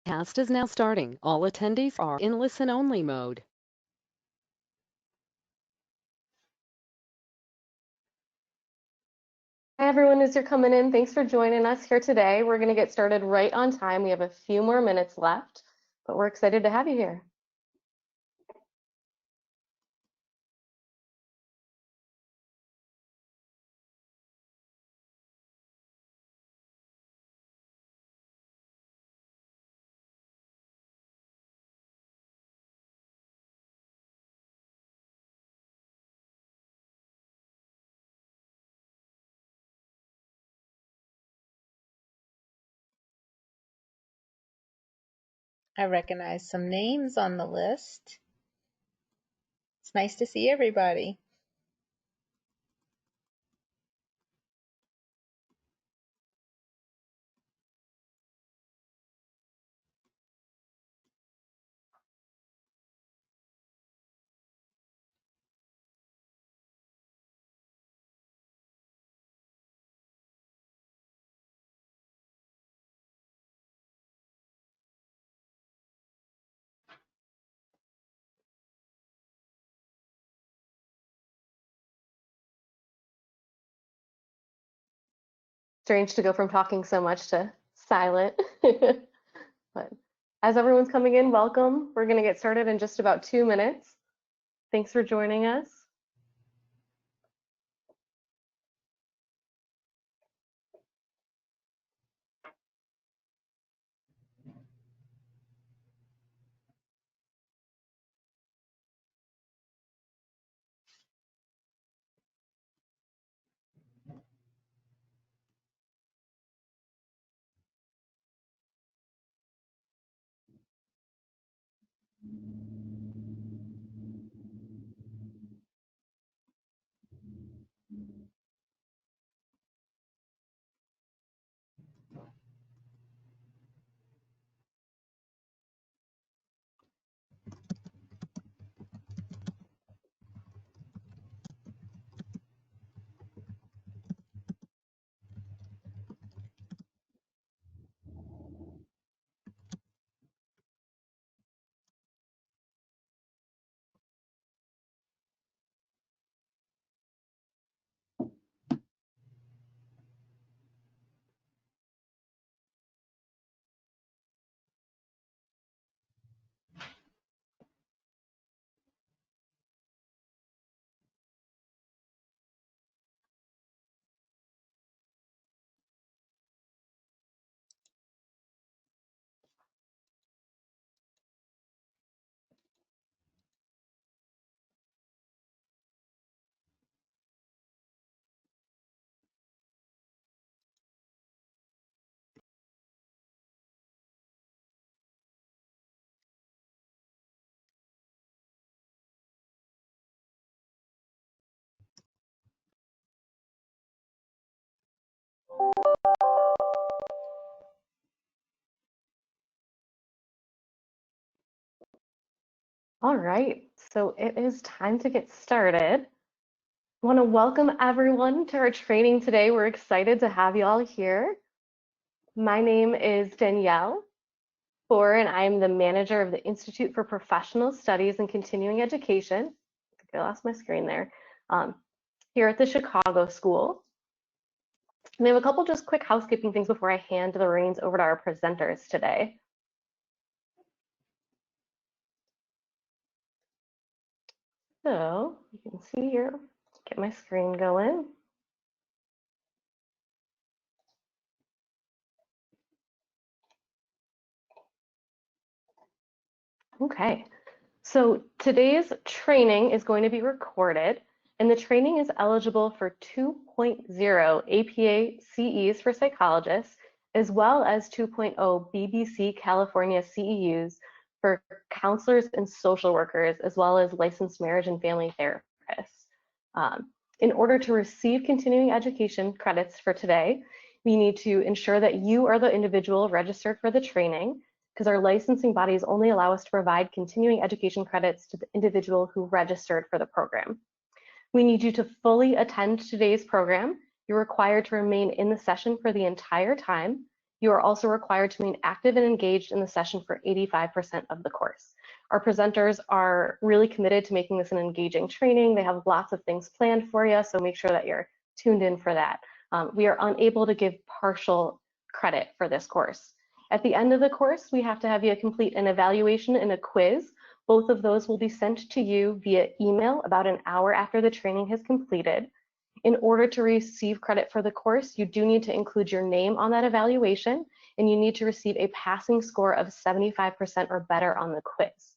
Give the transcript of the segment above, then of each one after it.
Cast is now starting. All attendees are in listen-only mode. Hi everyone, as you're coming in, thanks for joining us here today. We're going to get started right on time. We have a few more minutes left, but we're excited to have you here. I recognize some names on the list. It's nice to see everybody. Strange to go from talking so much to silent. But as everyone's coming in, welcome. We're going to get started in just about 2 minutes. Thanks for joining us. All right, so it is time to get started. I want to welcome everyone to our training today. We're excited to have you all here. My name is Danielle, and I'm the manager of the Institute for Professional Studies and Continuing Education. I think I lost my screen there. Here at the Chicago School. We have a couple just quick housekeeping things before I hand the reins over to our presenters today. So you can see here, get my screen going. Okay, so today's training is going to be recorded, and the training is eligible for 2.0 APA CEs for psychologists, as well as 2.0 BBC California CEUs for counselors and social workers, as well as licensed marriage and family therapists. In order to receive continuing education credits for today, we need to ensure that you are the individual registered for the training, because our licensing bodies only allow us to provide continuing education credits to the individual who registered for the program. We need you to fully attend today's program. You're required to remain in the session for the entire time. You are also required to remain active and engaged in the session for 85% of the course. Our presenters are really committed to making this an engaging training. They have lots of things planned for you, so make sure that you're tuned in for that. We are unable to give partial credit for this course. At the end of the course, we have to have you complete an evaluation and a quiz. Both of those will be sent to you via email about an hour after the training has completed. In order to receive credit for the course, you do need to include your name on that evaluation, and you need to receive a passing score of 75% or better on the quiz.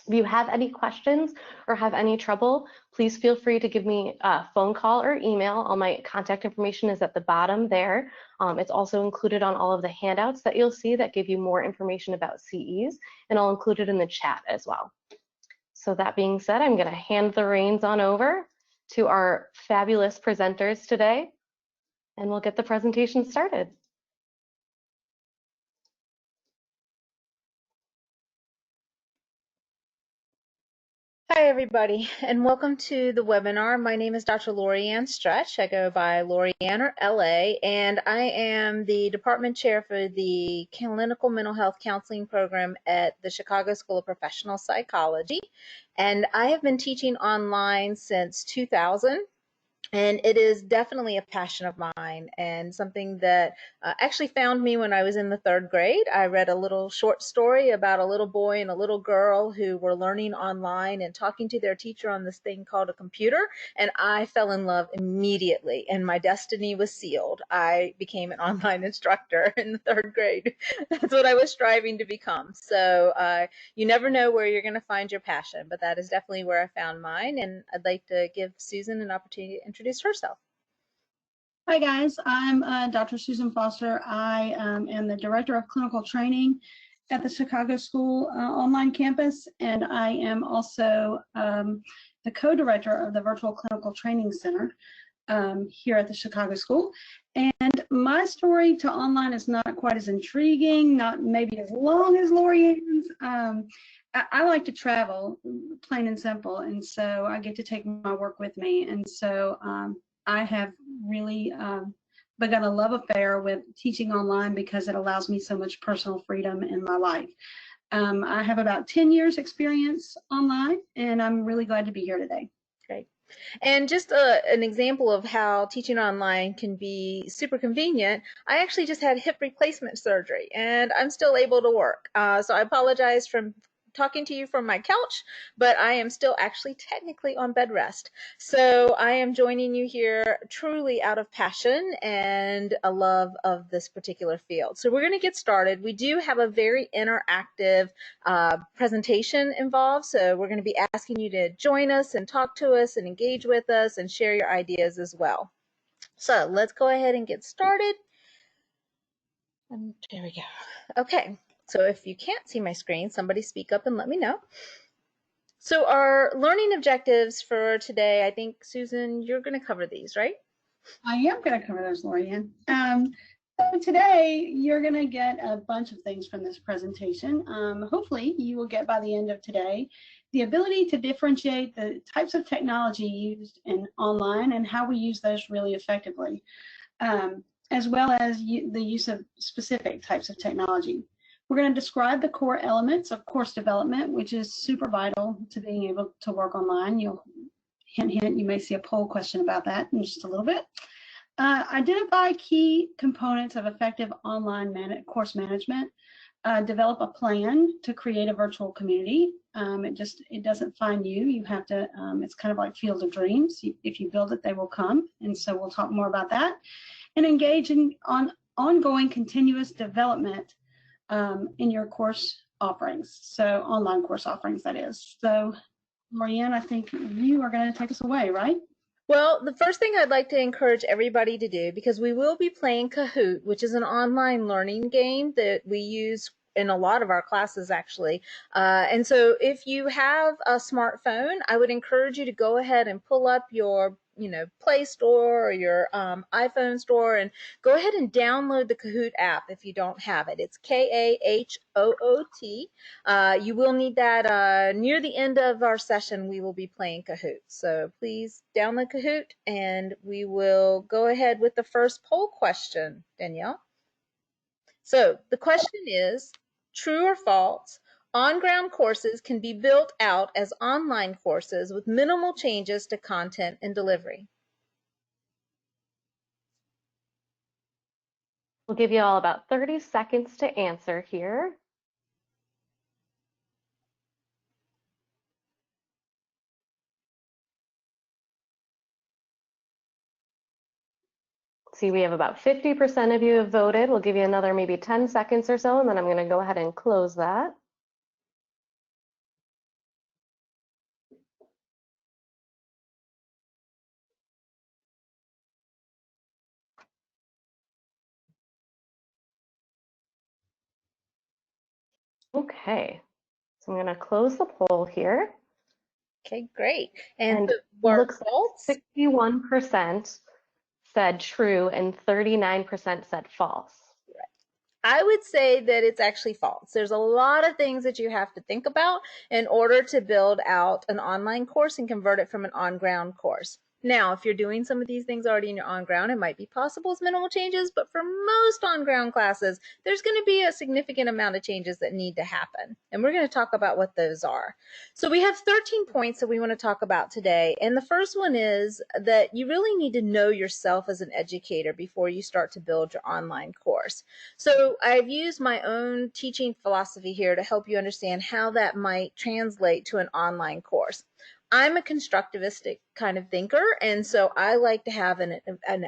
If you have any questions or have any trouble, please feel free to give me a phone call or email. All my contact information is at the bottom there. It's also included on all of the handouts that you'll see that give you more information about CEs, and I'll include it in the chat as well. So that being said, I'm going to hand the reins on over to our fabulous presenters today, and we'll get the presentation started. Hi, everybody, and welcome to the webinar. My name is Dr. Lorianne Stretch. I go by Lorianne or LA, and I am the department chair for the Clinical Mental Health Counseling Program at the Chicago School of Professional Psychology. And I have been teaching online since 2000. And it is definitely a passion of mine and something that actually found me when I was in the 3rd grade. I read a little short story about a little boy and a little girl who were learning online and talking to their teacher on this thing called a computer. And I fell in love immediately, and my destiny was sealed. I became an online instructor in the 3rd grade. That's what I was striving to become. So you never know where you're going to find your passion, but that is definitely where I found mine. And I'd like to give Susan an opportunity to introduce herself. Hi guys, I'm Dr. Susan Foster. I am the Director of Clinical Training at the Chicago School online campus, and I am also the co-director of the Virtual Clinical Training Center here at the Chicago School. And my story to online is not quite as intriguing, not maybe as long as Lorianne's. I like to travel, plain and simple, and so I get to take my work with me. And so I have really begun a love affair with teaching online because it allows me so much personal freedom in my life. I have about 10 years experience online, and I'm really glad to be here today. Great. And just an example of how teaching online can be super convenient, I actually just had hip replacement surgery, and I'm still able to work. So I apologize for talking to you from my couch, but I am still actually technically on bed rest. So I am joining you here truly out of passion and a love of this particular field. So we're going to get started. We do have a very interactive presentation involved. So we're going to be asking you to join us and talk to us and engage with us and share your ideas as well. So let's go ahead and get started. And there we go. Okay. So if you can't see my screen, somebody speak up and let me know. So our learning objectives for today, I think, Susan, you're going to cover these, right? I am going to cover those, Lorianne. So today, you're going to get a bunch of things from this presentation. Hopefully, you will get by the end of today the ability to differentiate the types of technology used in online and how we use those really effectively, as well as the use of specific types of technology. We're going to describe the core elements of course development, which is super vital to being able to work online. You'll hint, hint, you may see a poll question about that in just a little bit. Identify key components of effective online course management. Develop a plan to create a virtual community. It doesn't find you. You have to. It's kind of like Field of Dreams. If you build it, they will come. And so we'll talk more about that. And engage in ongoing continuous development in your course offerings, so online course offerings, that is. So, Lorianne, I think you are going to take us away, right? Well, the first thing I'd like to encourage everybody to do, because we will be playing Kahoot, which is an online learning game that we use in a lot of our classes, actually. And so if you have a smartphone, I would encourage you to go ahead and pull up your Play Store or your iPhone store and go ahead and download the Kahoot app if you don't have it. It's K-A-H-O-O-T. You will need that near the end of our session. We will be playing Kahoot. So please download Kahoot, and we will go ahead with the first poll question. Danielle? So the question is, true or false? On-ground courses can be built out as online courses with minimal changes to content and delivery. We'll give you all about 30 seconds to answer here. See, we have about 50% of you have voted. We'll give you another maybe 10 seconds or so, and then I'm going to go ahead and close that. Okay, so I'm going to close the poll here. Okay, great. And And so it for looks false, like 61% said true and 39% said false. I would say that it's actually false. There's a lot of things that you have to think about in order to build out an online course and convert it from an on-ground course. Now, if you're doing some of these things already in your on-ground, it might be possible as minimal changes, but for most on-ground classes, there's going to be a significant amount of changes that need to happen. And we're going to talk about what those are. So we have 13 points that we want to talk about today. And the first one is that you really need to know yourself as an educator before you start to build your online course. So I've used my own teaching philosophy here to help you understand how that might translate to an online course. I'm a constructivistic kind of thinker, and so I like to have an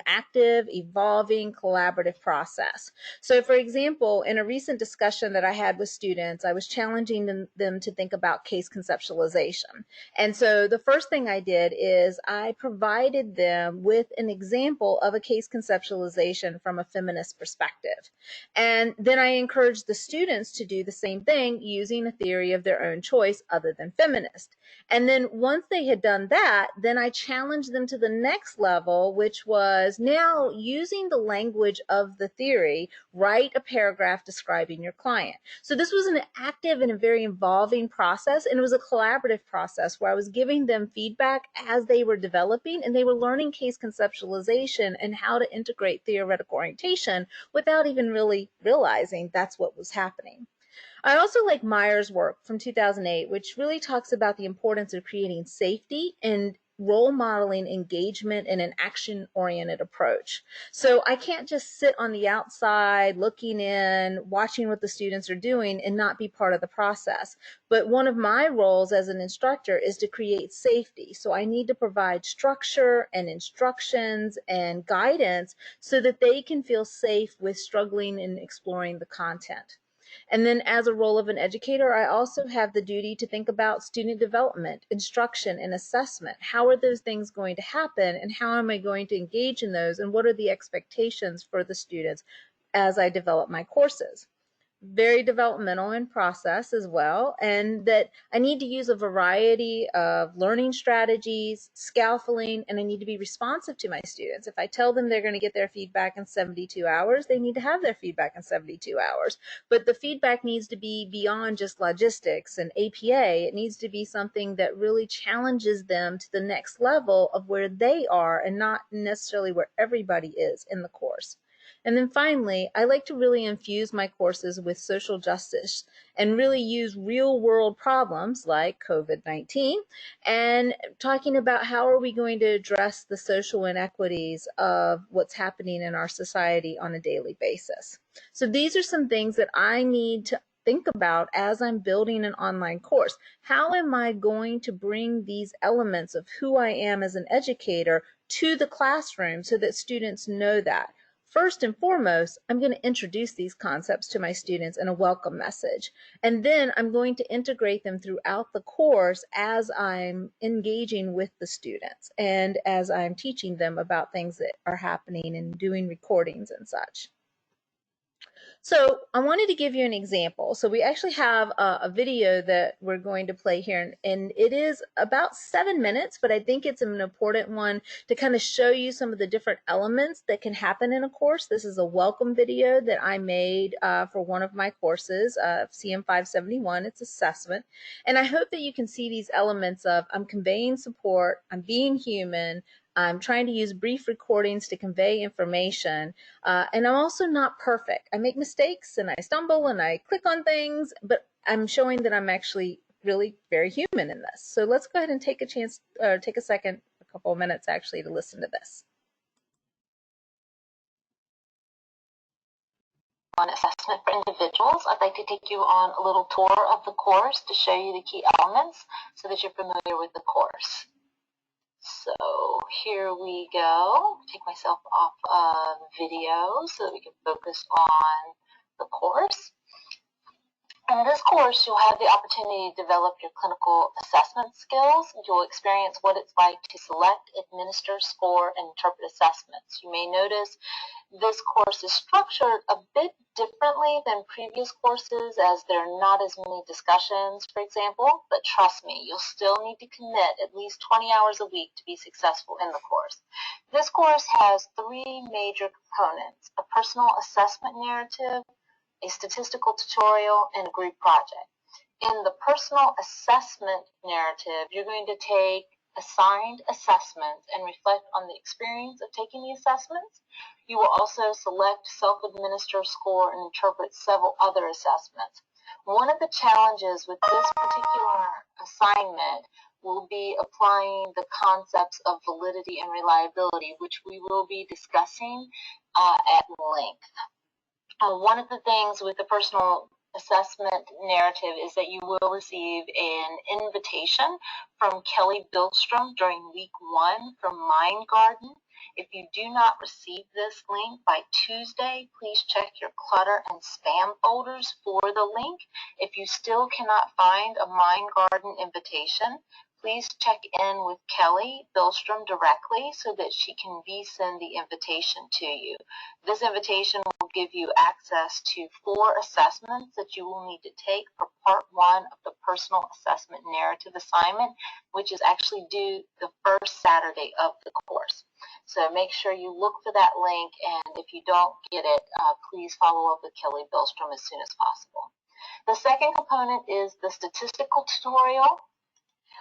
active, evolving, collaborative process. So for example, in a recent discussion that I had with students, I was challenging them to think about case conceptualization. And so the first thing I did is I provided them with an example of a case conceptualization from a feminist perspective. And then I encouraged the students to do the same thing using a theory of their own choice other than feminist. And then once they had done that, then I challenged them to the next level, which was now using the language of the theory, write a paragraph describing your client. So this was an active and a very involving process, and it was a collaborative process where I was giving them feedback as they were developing, and they were learning case conceptualization and how to integrate theoretical orientation without even really realizing that's what was happening. I also like Meyer's work from 2008, which really talks about the importance of creating safety and role modeling engagement in an action-oriented approach. So I can't just sit on the outside looking in, watching what the students are doing and not be part of the process. But one of my roles as an instructor is to create safety. So I need to provide structure and instructions and guidance so that they can feel safe with struggling and exploring the content. And then as a role of an educator, I also have the duty to think about student development, instruction, and assessment. How are those things going to happen, and how am I going to engage in those, and what are the expectations for the students as I develop my courses? Very developmental in process as well, and that I need to use a variety of learning strategies, scaffolding, and I need to be responsive to my students. If I tell them they're going to get their feedback in 72 hours, they need to have their feedback in 72 hours. But the feedback needs to be beyond just logistics and APA. It needs to be something that really challenges them to the next level of where they are and not necessarily where everybody is in the course. And then finally, I like to really infuse my courses with social justice and really use real world problems like COVID-19 and talking about how are we going to address the social inequities of what's happening in our society on a daily basis. So these are some things that I need to think about as I'm building an online course. How am I going to bring these elements of who I am as an educator to the classroom so that students know that? First and foremost, I'm going to introduce these concepts to my students in a welcome message. And then I'm going to integrate them throughout the course as I'm engaging with the students and as I'm teaching them about things that are happening and doing recordings and such. So I wanted to give you an example. So we actually have a video that we're going to play here, and it is about 7 minutes, but I think it's an important one to kind of show you some of the different elements that can happen in a course. This is a welcome video that I made for one of my courses, CM 571. It's assessment. And I hope that you can see these elements of I'm conveying support, I'm being human, I'm trying to use brief recordings to convey information. And I'm also not perfect. I make mistakes and I stumble and I click on things, but I'm showing that I'm actually really very human in this. So let's go ahead and take a second, a couple of minutes actually, to listen to this. On assessment for individuals, I'd like to take you on a little tour of the course to show you the key elements so that you're familiar with the course. So here we go. Take myself off of video so that we can focus on the course. In this course, you'll have the opportunity to develop your clinical assessment skills. You'll experience what it's like to select, administer, score, and interpret assessments. You may notice this course is structured a bit differently than previous courses, as there are not as many discussions, for example, but trust me, you'll still need to commit at least 20 hours a week to be successful in the course. This course has three major components: a personal assessment narrative, a statistical tutorial, and a group project. In the personal assessment narrative, you're going to take assigned assessments and reflect on the experience of taking the assessments. You will also select, self-administer, score, and interpret several other assessments. One of the challenges with this particular assignment will be applying the concepts of validity and reliability, which we will be discussing at length. One of the things with the personal assessment narrative is that you will receive an invitation from Kelly Billstrom during week 1 from Mind Garden. If you do not receive this link by Tuesday, please check your clutter and spam folders for the link. If you still cannot find a Mind Garden invitation, please check in with Kelly Billstrom directly so that she can resend the invitation to you. This invitation will give you access to 4 assessments that you will need to take for part 1 of the personal assessment narrative assignment, which is actually due the first Saturday of the course. So make sure you look for that link, and if you don't get it, please follow up with Kelly Billstrom as soon as possible. The second component is the statistical tutorial.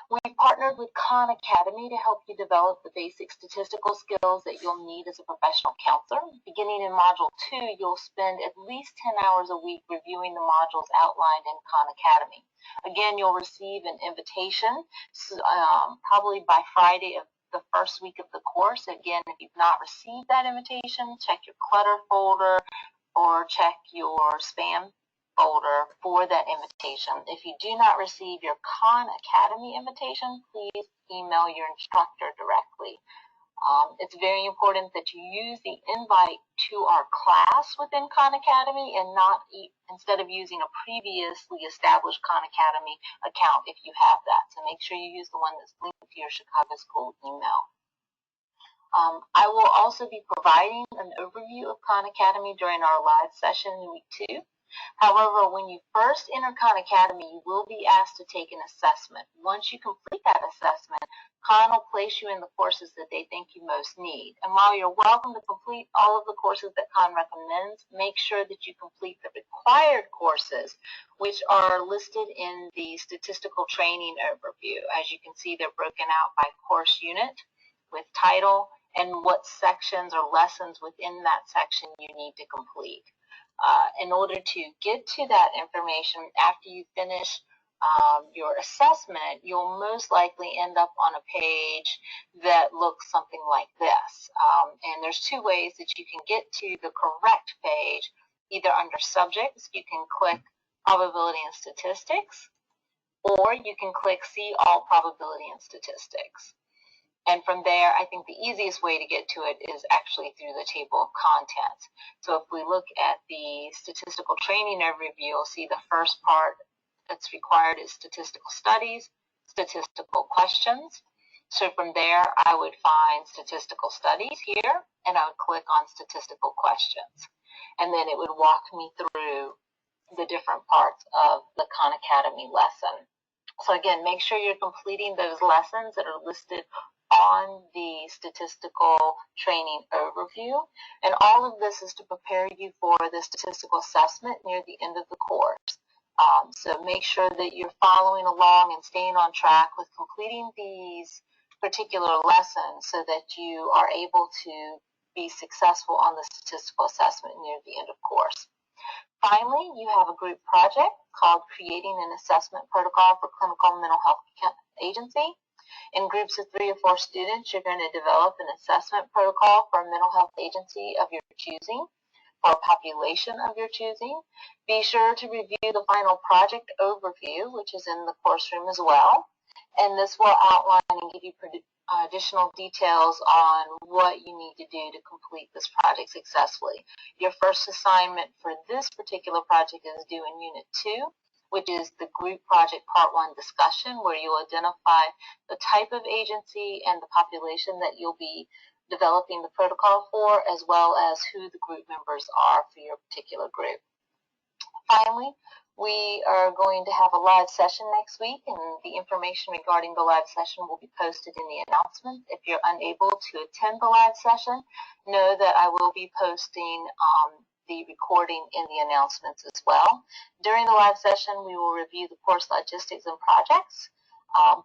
We partnered with Khan Academy to help you develop the basic statistical skills that you'll need as a professional counselor. Beginning in Module 2, you'll spend at least 10 hours a week reviewing the modules outlined in Khan Academy. Again, you'll receive an invitation probably by Friday of the first week of the course. Again, if you've not received that invitation, check your clutter folder or check your spam folder for that invitation. If you do not receive your Khan Academy invitation, please email your instructor directly. It's very important that you use the invite to our class within Khan Academy and not instead of using a previously established Khan Academy account if you have that. So make sure you use the one that's linked to your Chicago School email. I will also be providing an overview of Khan Academy during our live session in week 2. However, when you first enter Khan Academy, you will be asked to take an assessment. Once you complete that assessment, Khan will place you in the courses that they think you most need. And while you're welcome to complete all of the courses that Khan recommends, make sure that you complete the required courses, which are listed in the statistical training overview. As you can see, they're broken out by course unit with title and what sections or lessons within that section you need to complete. In order to get to that information after you finish your assessment, you'll most likely end up on a page that looks something like this. And there's 2 ways that you can get to the correct page. Either under subjects, you can click probability and statistics, or you can click see all probability and statistics. And from there, I think the easiest way to get to it is actually through the table of contents. So if we look at the statistical training overview, you'll see the first part that's required is statistical studies, statistical questions. So from there, I would find statistical studies here, and I would click on statistical questions. And then it would walk me through the different parts of the Khan Academy lesson. So again, make sure you're completing those lessons that are listed on the statistical training overview. And all of this is to prepare you for the statistical assessment near the end of the course. So make sure that you're following along and staying on track with completing these particular lesson so that you are able to be successful on the statistical assessment near the end of course. Finally, you have a group project called Creating an Assessment Protocol for Clinical Mental Health Agency. In groups of 3 or 4 students, you're going to develop an assessment protocol for a mental health agency of your choosing, for a population of your choosing. Be sure to review the final project overview, which is in the course room as well. And this will outline and give you additional details on what you need to do to complete this project successfully. Your first assignment for this particular project is due in Unit 2, which is the group project part 1 discussion, where you'll identify the type of agency and the population that you'll be developing the protocol for, as well as who the group members are for your particular group. Finally, we are going to have a live session next week, and the information regarding the live session will be posted in the announcement. If you're unable to attend the live session, know that I will be posting the recording in the announcements as well. During the live session, we will review the course logistics and projects.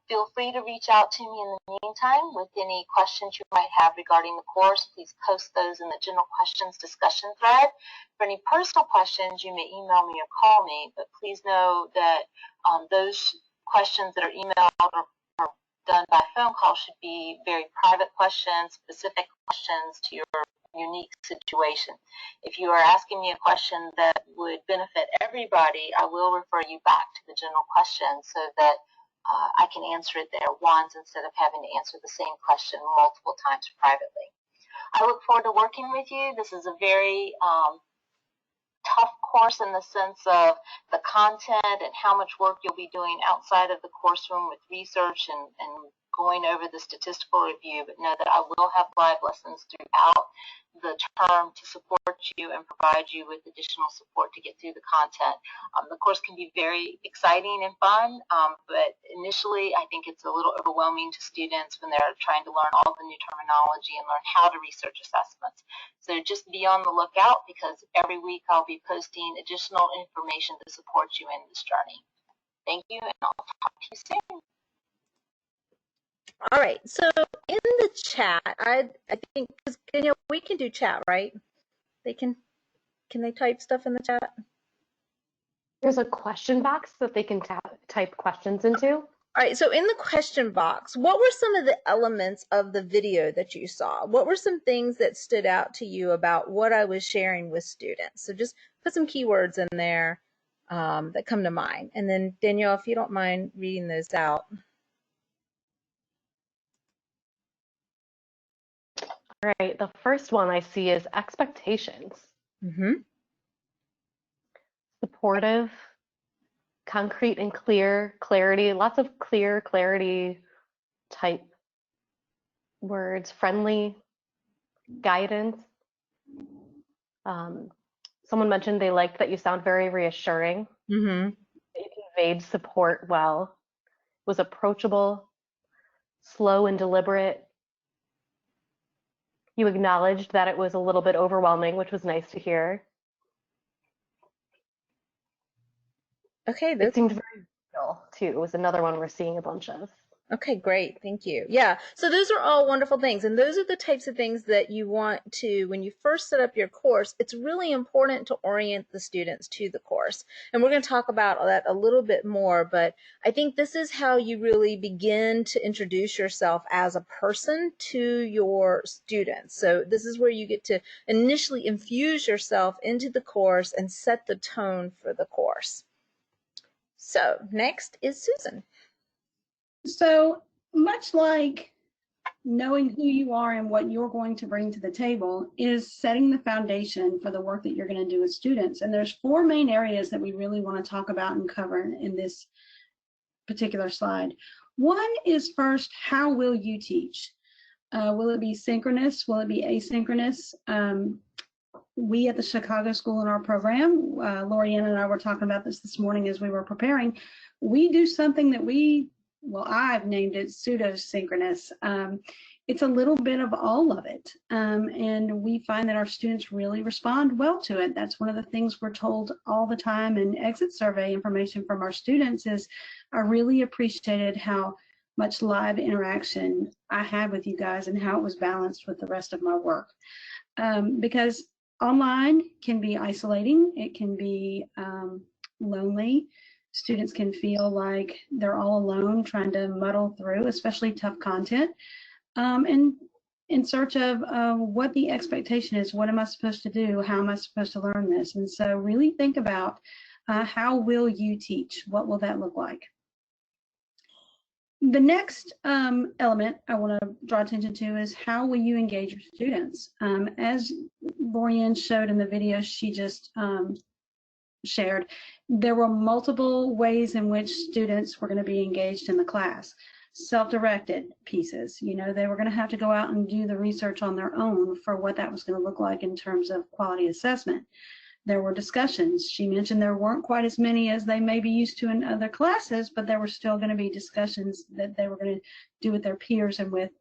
Feel free to reach out to me in the meantime with any questions you might have regarding the course. Please post those in the general questions discussion thread. For any personal questions, you may email me or call me, but please know that those questions that are emailed or done by phone call should be very private questions, specific questions to your unique situation. If you are asking me a question that would benefit everybody, I will refer you back to the general questions so that I can answer it there once instead of having to answer the same question multiple times privately. I look forward to working with you. This is a very tough course in the sense of the content and how much work you'll be doing outside of the course room with research and going over the statistical review, but know that I will have live lessons throughout the term to support you and provide you with additional support to get through the content. The course can be very exciting and fun, but initially I think it's a little overwhelming to students when they're trying to learn all the new terminology and learn how to research assessments. So just be on the lookout, because every week I'll be posting additional information to support you in this journey. Thank you, and I'll talk to you soon. All right, so in the chat, I think, because we can do chat, right? They can they type stuff in the chat? There's a question box that they can type questions into. All right, so in the question box, what were some of the elements of the video that you saw? What were some things that stood out to you about what I was sharing with students? So just put some keywords in there that come to mind. And then Danielle, if you don't mind reading those out. All right, the first one I see is expectations. Supportive, concrete and clear, clarity, lots of clear, clarity type words, friendly, guidance. Someone mentioned they liked that you sound very reassuring. You conveyed support well, was approachable, slow and deliberate. You acknowledged that it was a little bit overwhelming, which was nice to hear. Okay, it seemed very real too. It was another one we're seeing a bunch of. Okay, great. Thank you. Yeah, so those are all wonderful things. And those are the types of things that you want to, when you first set up your course, it's really important to orient the students to the course. And we're going to talk about that a little bit more, but I think this is how you really begin to introduce yourself as a person to your students. So this is where you get to initially infuse yourself into the course and set the tone for the course. So next is Susan. So much like knowing who you are and what you're going to bring to the table is setting the foundation for the work that you're going to do with students. And there's 4 main areas that we really want to talk about and cover in this particular slide. One is first, how will you teach? Will it be synchronous? Will it be asynchronous? We at the Chicago School in our program, Lorianne and I were talking about this morning as we were preparing. We do something that I've named it pseudo-synchronous. It's a little bit of all of it. And we find that our students really respond well to it. That's one of the things we're told all the time, and exit survey information from our students is I really appreciated how much live interaction I had with you guys and how it was balanced with the rest of my work. Because online can be isolating, it can be lonely. Students can feel like they're all alone trying to muddle through, especially tough content, and in search of what the expectation is. What am I supposed to do? How am I supposed to learn this? And so really think about how will you teach? What will that look like? The next element I want to draw attention to is how will you engage your students? As Lorianne showed in the video she just shared, there were multiple ways in which students were going to be engaged in the class. Self-directed pieces, you know, they were going to have to go out and do the research on their own for what that was going to look like in terms of quality assessment. There were discussions. She mentioned there weren't quite as many as they may be used to in other classes, but there were still going to be discussions that they were going to do with their peers and with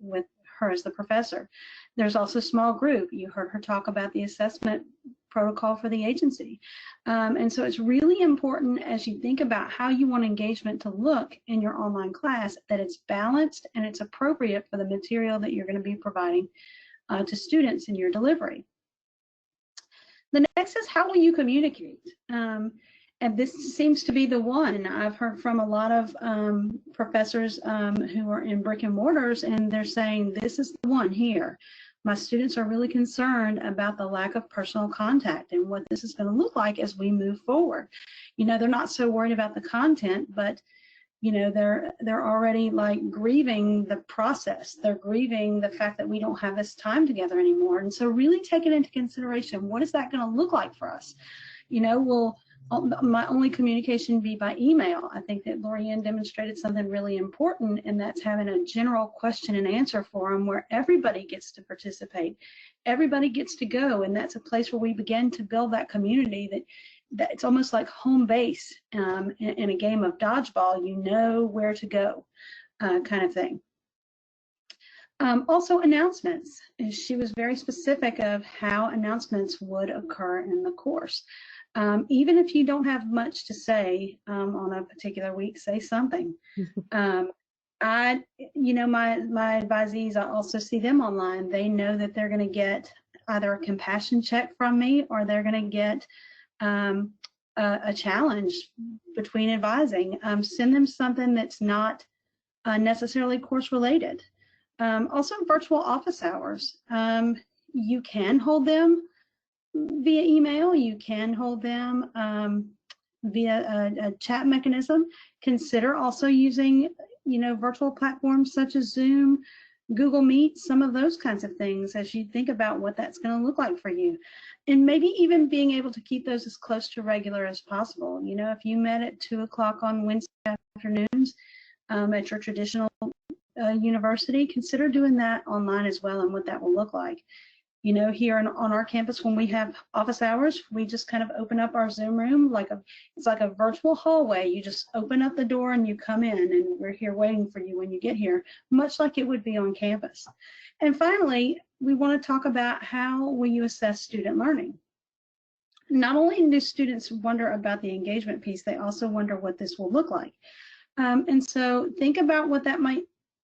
her as the professor. There's also small group. You heard her talk about the assessment protocol for the agency. And so it's really important as you think about how you want engagement to look in your online class that it's balanced and it's appropriate for the material that you're going to be providing to students in your delivery. The next is how will you communicate? And this seems to be the one. I've heard from a lot of professors who are in brick and mortars, and they're saying this is the one here. My students are really concerned about the lack of personal contact and what this is going to look like as we move forward. You know, they're not so worried about the content, but you know, they're already like grieving the process. They're grieving the fact that we don't have this time together anymore. And so really take it into consideration. What is that going to look like for us? You know, will my only communication be by email? I think that Lorianne demonstrated something really important, and that's having a general question and answer forum where everybody gets to participate. Everybody gets to go, and that's a place where we begin to build that community that it's almost like home base in a game of dodgeball. You know where to go, kind of thing. Also announcements. She was very specific of how announcements would occur in the course. Even if you don't have much to say on a particular week, say something. You know, my advisees, I also see them online. They know that they're going to get either a compassion check from me or they're going to get a challenge between advising. Send them something that's not necessarily course related. Also virtual office hours. You can hold them via email, you can hold them via a chat mechanism. Consider also using, you know, virtual platforms such as Zoom, Google Meet, some of those kinds of things as you think about what that's going to look like for you. And maybe even being able to keep those as close to regular as possible. You know, if you met at 2 o'clock on Wednesday afternoons at your traditional university, consider doing that online as well and what that will look like. You know, here on our campus, when we have office hours, we just kind of open up our Zoom room it's like a virtual hallway. You just open up the door and you come in, and we're here waiting for you when you get here, much like it would be on campus. And finally, we want to talk about how will you assess student learning. Not only do students wonder about the engagement piece, they also wonder what this will look like. And so think about what that might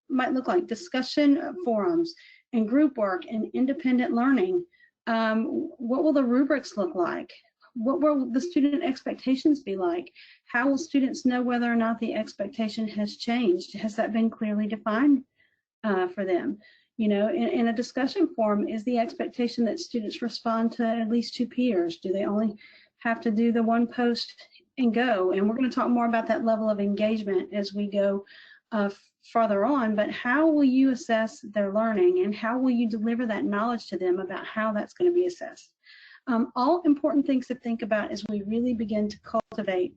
look like. Discussion forums and group work and independent learning. What will the rubrics look like? What will the student expectations be like? How will students know whether or not the expectation has changed? Has that been clearly defined for them? You know, in a discussion forum, is the expectation that students respond to at least 2 peers? Do they only have to do the one post and go? And we're going to talk more about that level of engagement as we go farther on, but how will you assess their learning and how will you deliver that knowledge to them about how that's going to be assessed? All important things to think about as we really begin to cultivate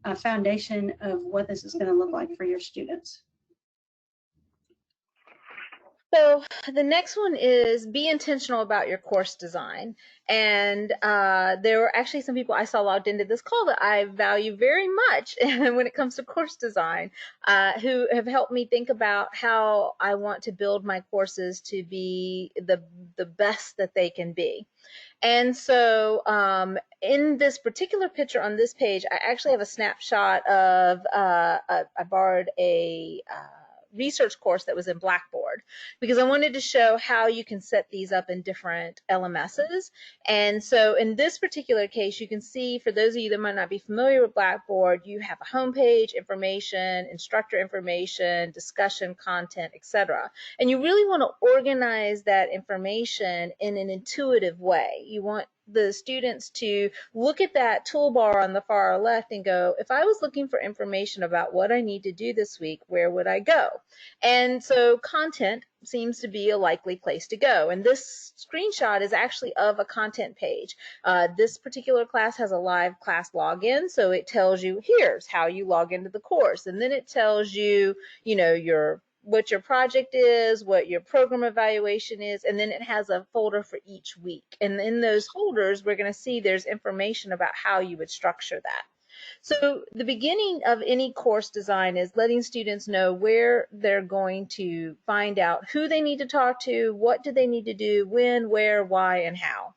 a foundation of what this is going to look like for your students. So the next one is be intentional about your course design. And there were actually some people I saw logged into this call that I value very much when it comes to course design, who have helped me think about how I want to build my courses to be the best that they can be. And so in this particular picture on this page, I actually have a snapshot of, I borrowed a research course that was in Blackboard, because I wanted to show how you can set these up in different LMSs. And so in this particular case, you can see, for those of you that might not be familiar with Blackboard, you have a homepage, information, instructor information, discussion, content, etc. And you really want to organize that information in an intuitive way. You want the students to look at that toolbar on the far left and go, if I was looking for information about what I need to do this week, where would I go? And so content seems to be a likely place to go. And this screenshot is actually of a content page. This particular class has a live class login, so it tells you, here's how you log into the course. And then it tells you, you know, what your project is, what your program evaluation is, and then it has a folder for each week. And in those folders, we're going to see there's information about how you would structure that. So the beginning of any course design is letting students know where they're going to find out who they need to talk to, what do they need to do, when, where, why, and how.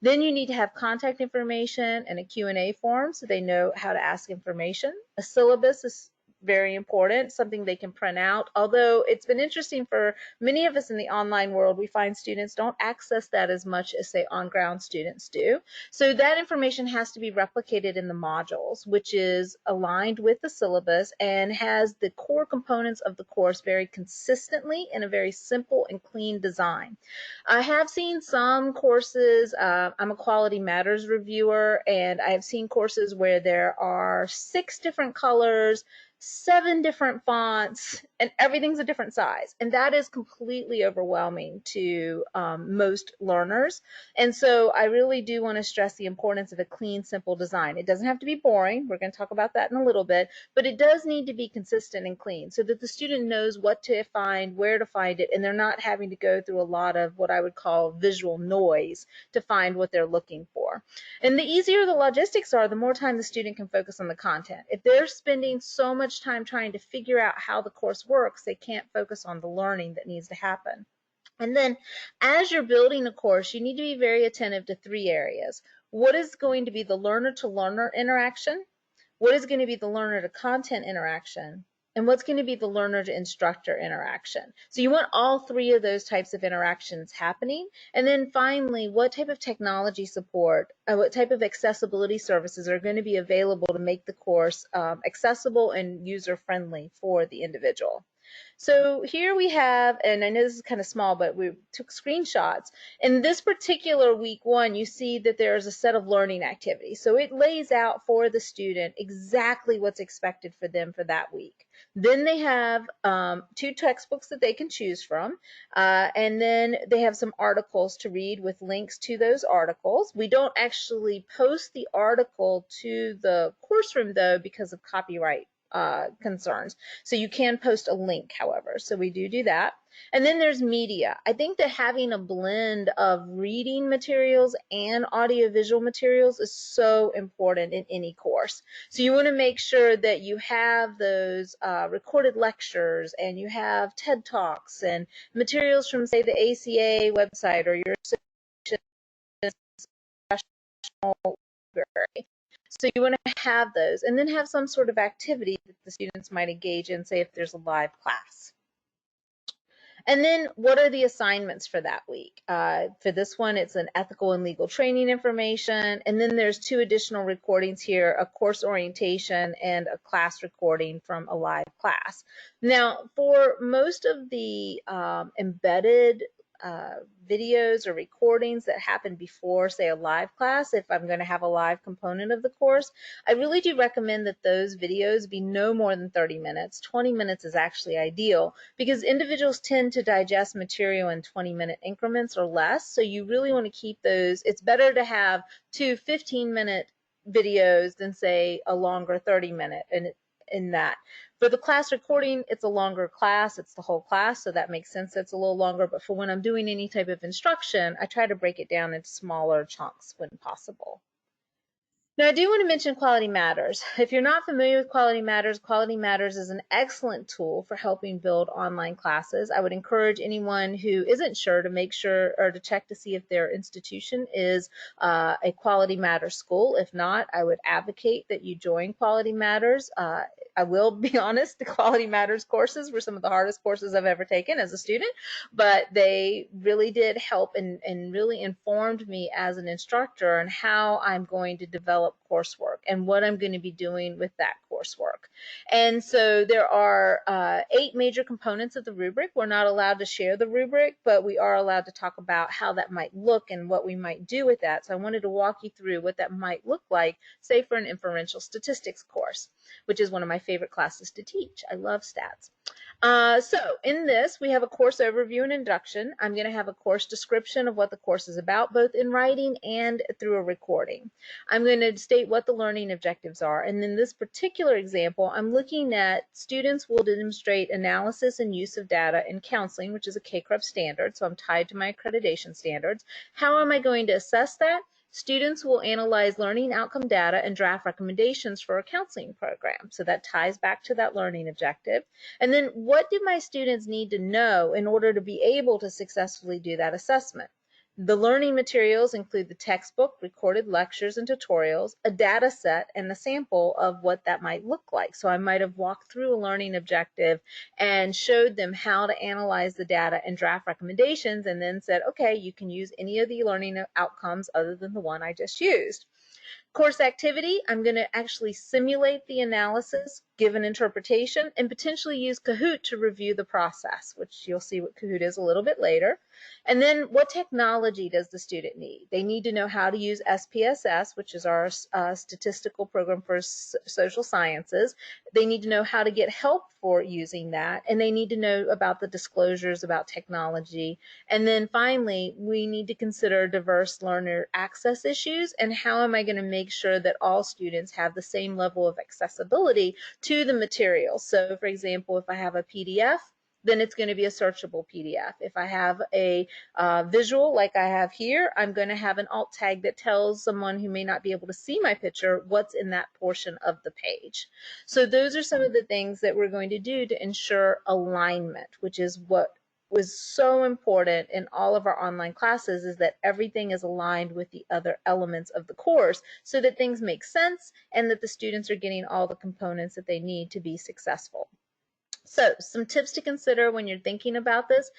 Then you need to have contact information and a Q&A form so they know how to ask information. A syllabus is very important, something they can print out. Although it's been interesting for many of us in the online world, we find students don't access that as much as, say, on-ground students do. So that information has to be replicated in the modules, which is aligned with the syllabus and has the core components of the course very consistently in a very simple and clean design. I have seen some courses, I'm a Quality Matters reviewer, and I have seen courses where there are 6 different colors, 7 different fonts, and everything's a different size. And that is completely overwhelming to most learners. And so I really do want to stress the importance of a clean, simple design. It doesn't have to be boring. We're going to talk about that in a little bit, but it does need to be consistent and clean so that the student knows what to find, where to find it, and they're not having to go through a lot of what I would call visual noise to find what they're looking for. And the easier the logistics are, the more time the student can focus on the content. If they're spending so much time trying to figure out how the course works, they can't focus on the learning that needs to happen. And then as you're building a course, you need to be very attentive to 3 areas. What is going to be the learner-to-learner interaction? What is going to be the learner-to-content interaction? And what's going to be the learner-to-instructor interaction? So you want all 3 of those types of interactions happening. And then finally, what type of technology support, what type of accessibility services are going to be available to make the course accessible and user-friendly for the individual. So here we have, and I know this is kind of small, but we took screenshots. In this particular week 1, you see that there's a set of learning activities. So it lays out for the student exactly what's expected for them for that week. Then they have 2 textbooks that they can choose from, and then they have some articles to read with links to those articles. We don't actually post the article to the course room, though, because of copyright concerns. So you can post a link, however. So we do that. And then there's media. I think that having a blend of reading materials and audiovisual materials is so important in any course. So you want to make sure that you have those recorded lectures, and you have TED Talks and materials from, say, the ACA website or your association's professional library. So you want to have those, and then have some sort of activity that the students might engage in, say if there's a live class. And then what are the assignments for that week? For this one, it's an ethical and legal training information, and then there's 2 additional recordings here, a course orientation and a class recording from a live class. Now, for most of the embedded videos or recordings that happen before, say, a live class, if I'm going to have a live component of the course, I really do recommend that those videos be no more than 30 minutes. 20 minutes is actually ideal because individuals tend to digest material in 20-minute increments or less, so you really want to keep those. It's better to have 2 15-minute videos than, say, a longer 30-minute in that. For the class recording, it's a longer class. It's the whole class, so that makes sense. It's a little longer, but for when I'm doing any type of instruction, I try to break it down into smaller chunks when possible. Now, I do want to mention Quality Matters. If you're not familiar with Quality Matters is an excellent tool for helping build online classes. I would encourage anyone who isn't sure to make sure or to check to see if their institution is a Quality Matters school. If not, I would advocate that you join Quality Matters. I will be honest, the Quality Matters courses were some of the hardest courses I've ever taken as a student, but they really did help and really informed me as an instructor on how I'm going to develop coursework and what I'm going to be doing with that coursework. And so there are 8 major components of the rubric. We're not allowed to share the rubric, but we are allowed to talk about how that might look and what we might do with that. So I wanted to walk you through what that might look like, say for an inferential statistics course, which is one of my favorite classes to teach. I love stats. So in this, we have a course overview and induction. I'm going to have a course description of what the course is about, both in writing and through a recording. I'm going to state what the learning objectives are. And in this particular example, I'm looking at students will demonstrate analysis and use of data in counseling, which is a KCREB standard. So I'm tied to my accreditation standards. How am I going to assess that? Students will analyze learning outcome data and draft recommendations for a counseling program. So that ties back to that learning objective. And then what do my students need to know in order to be able to successfully do that assessment? The learning materials include the textbook, recorded lectures and tutorials, a data set, and a sample of what that might look like. So I might have walked through a learning objective and showed them how to analyze the data and draft recommendations, and then said, okay, you can use any of the learning outcomes other than the one I just used. Course activity, I'm going to actually simulate the analysis, give an interpretation, and potentially use Kahoot to review the process, which you'll see what Kahoot is a little bit later. And then what technology does the student need? They need to know how to use SPSS, which is our statistical program for social sciences. They need to know how to get help for using that, and they need to know about the disclosures about technology. And then finally, we need to consider diverse learner access issues and how am I going to make sure that all students have the same level of accessibility to the material. So for example, if I have a PDF, then it's going to be a searchable PDF. If I have a visual like I have here, I'm going to have an alt tag that tells someone who may not be able to see my picture what's in that portion of the page. So those are some of the things that we're going to do to ensure alignment, which is what was so important in all of our online classes, is that everything is aligned with the other elements of the course so that things make sense and that the students are getting all the components that they need to be successful. So some tips to consider when you're thinking about this.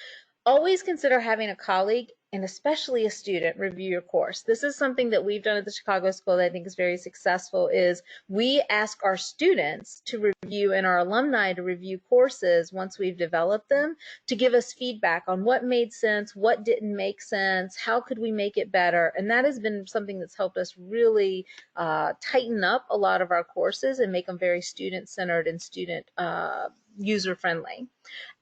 Always consider having a colleague and especially a student review your course. This is something that we've done at the Chicago School that I think is very successful, is we ask our students to review and our alumni to review courses once we've developed them to give us feedback on what made sense, what didn't make sense, how could we make it better. And that has been something that's helped us really tighten up a lot of our courses and make them very student-centered and student user-friendly.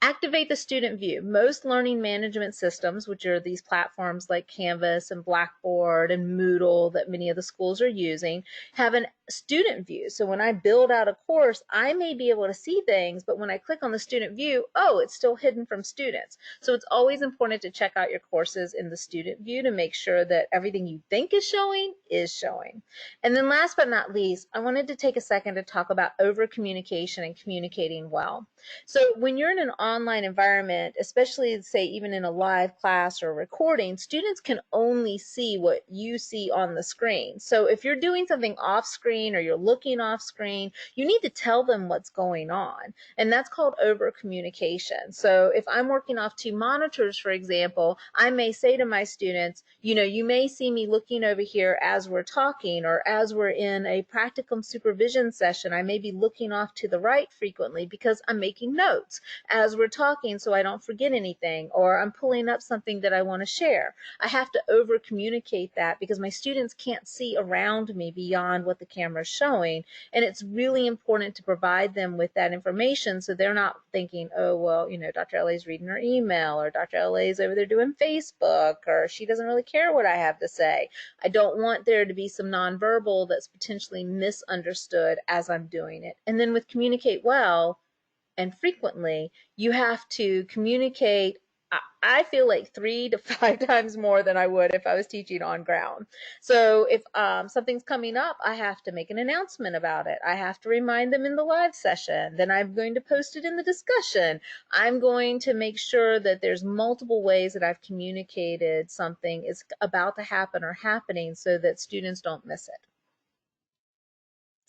Activate the student view. Most learning management systems, which are these platforms like Canvas and Blackboard and Moodle that many of the schools are using, have a student view. So when I build out a course, I may be able to see things, but when I click on the student view, oh, it's still hidden from students. So it's always important to check out your courses in the student view to make sure that everything you think is showing is showing. And then last but not least, I wanted to take a second to talk about over communication and communicating well. So when you're in an online environment, especially say even in a live class or recording, students can only see what you see on the screen. So if you're doing something off screen or you're looking off screen, you need to tell them what's going on. And that's called over communication. So if I'm working off 2 monitors, for example, I may say to my students, you know, you may see me looking over here as we're talking, or as we're in a practicum supervision session, I may be looking off to the right frequently because I'm making notes as we're talking so I don't forget anything, or I'm pulling up something that I want to share. I have to over communicate that because my students can't see around me beyond what the camera is showing, and it's really important to provide them with that information so they're not thinking, oh, well, you know, Dr. LA's reading her email, or Dr. LA's over there doing Facebook, or she doesn't really care what I have to say. I don't want there to be some nonverbal that's potentially misunderstood as I'm doing it. And then with communicate well and frequently, you have to communicate, I feel like 3 to 5 times more than I would if I was teaching on ground. So if something's coming up, I have to make an announcement about it. I have to remind them in the live session. Then I'm going to post it in the discussion. I'm going to make sure that there's multiple ways that I've communicated something is about to happen or happening so that students don't miss it.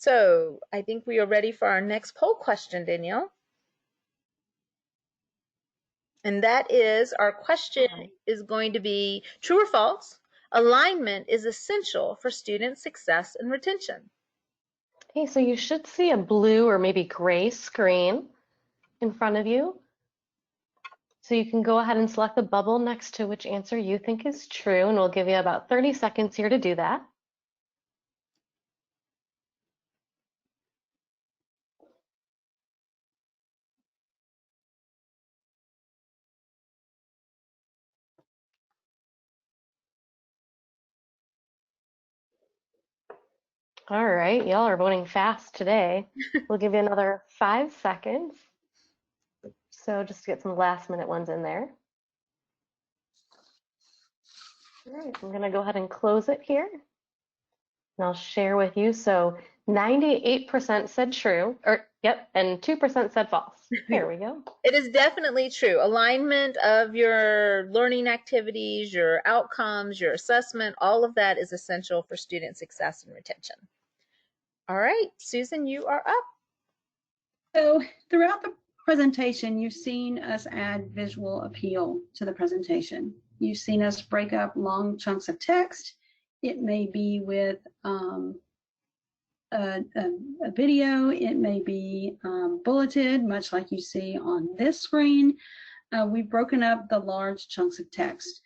So I think we are ready for our next poll question, Danielle. And that is, our question is going to be true or false. Alignment is essential for student success and retention. Okay, so you should see a blue or maybe gray screen in front of you. So you can go ahead and select the bubble next to which answer you think is true, and we'll give you about 30 seconds here to do that. All right, y'all are voting fast today. We'll give you another 5 seconds. So just to get some last minute ones in there. All right, I'm gonna go ahead and close it here. And I'll share with you. So 98% said true, or yep, and 2% said false. Here we go. It is definitely true. Alignment of your learning activities, your outcomes, your assessment, all of that is essential for student success and retention. All right, Susan, you are up. So throughout the presentation, you've seen us add visual appeal to the presentation. You've seen us break up long chunks of text. It may be with a video, it may be bulleted, much like you see on this screen. We've broken up the large chunks of text.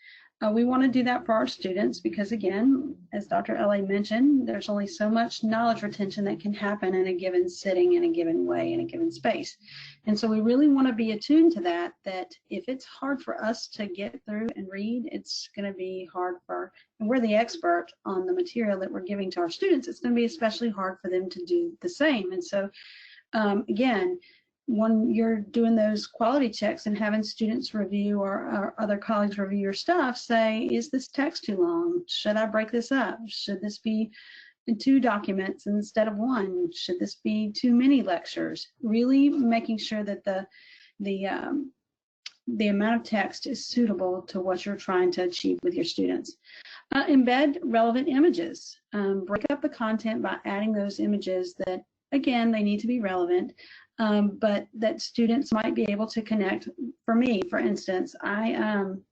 We want to do that for our students because, again, as Dr. L.A. mentioned, there's only so much knowledge retention that can happen in a given sitting, in a given way, in a given space. And so we really want to be attuned to that, that if it's hard for us to get through and read, it's going to be hard for, and we're the expert on the material that we're giving to our students, it's going to be especially hard for them to do the same. And so, again, when you're doing those quality checks and having students review or other colleagues review your stuff, say, is this text too long? Should I break this up? Should this be in 2 documents instead of 1? Should this be too many lectures? Really making sure that the amount of text is suitable to what you're trying to achieve with your students. Embed relevant images. Break up the content by adding those images that, again, they need to be relevant, but that students might be able to connect. For me, for instance, I am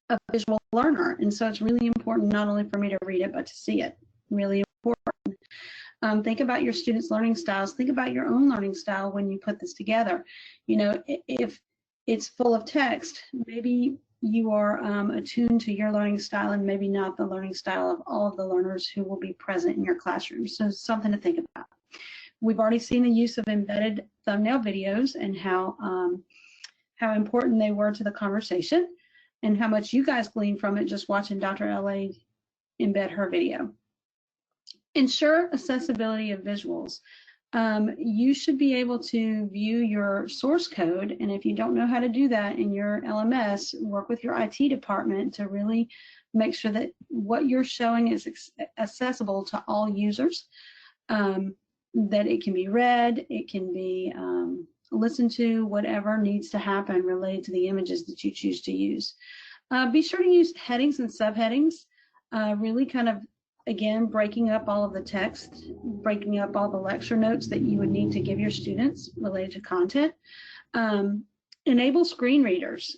a visual learner, and so it's really important not only for me to read it, but to see it. Really important. Think about your students' learning styles. Think about your own learning style when you put this together. You know, if it's full of text, maybe you are attuned to your learning style and maybe not the learning style of all of the learners who will be present in your classroom. So something to think about. We've already seen the use of embedded thumbnail videos and how important they were to the conversation and how much you guys gleaned from it just watching Dr. L.A. embed her video. Ensure accessibility of visuals. You should be able to view your source code, and if you don't know how to do that in your LMS, work with your IT department to really make sure that what you're showing is accessible to all users. That it can be read, it can be listened to, whatever needs to happen related to the images that you choose to use. Be sure to use headings and subheadings, really kind of, again, breaking up all of the text, breaking up all the lecture notes that you would need to give your students related to content. Enable screen readers.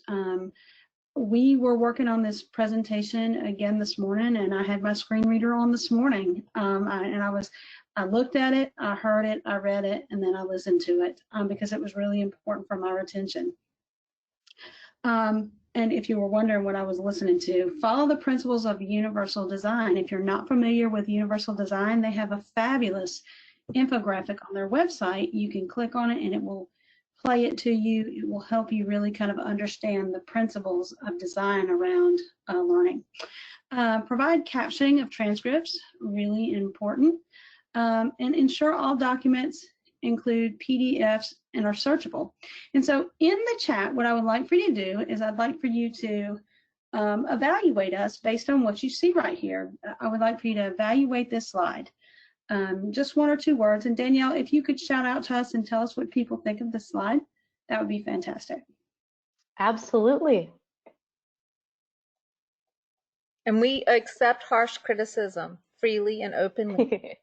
We were working on this presentation again this morning, and I had my screen reader on this morning, I looked at it, I heard it, I read it, and then I listened to it because it was really important for my retention. And if you were wondering what I was listening to, follow the principles of universal design. If you're not familiar with universal design, they have a fabulous infographic on their website. You can click on it and it will play it to you. It will help you really kind of understand the principles of design around learning. Provide captioning of transcripts, really important. And ensure all documents include PDFs and are searchable. And so in the chat, what I would like for you to do is I'd like for you to evaluate us based on what you see right here. I would like for you to evaluate this slide. Just 1 or 2 words. And Danielle, if you could shout out to us and tell us what people think of this slide, that would be fantastic. Absolutely. And we accept harsh criticism freely and openly.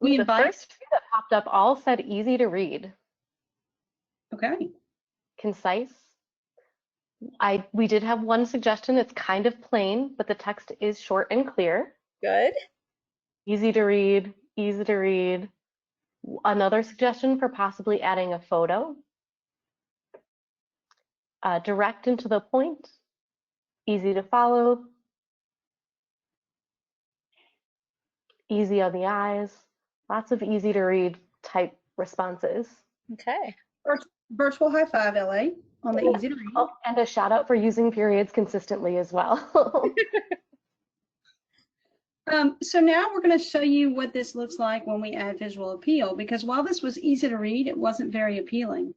We The invite, first few that popped up all said easy to read, okay. concise. We did have one suggestion. It's kind of plain, but the text is short and clear. Good. Easy to read, easy to read. Another suggestion for possibly adding a photo. Direct and to the point, easy to follow, easy on the eyes, lots of easy to read type responses. Okay. Virtual high five, LA, on the easy to read. Oh, and a shout out for using periods consistently as well. So now we're going to show you what this looks like when we add visual appeal, because while this was easy to read, it wasn't very appealing.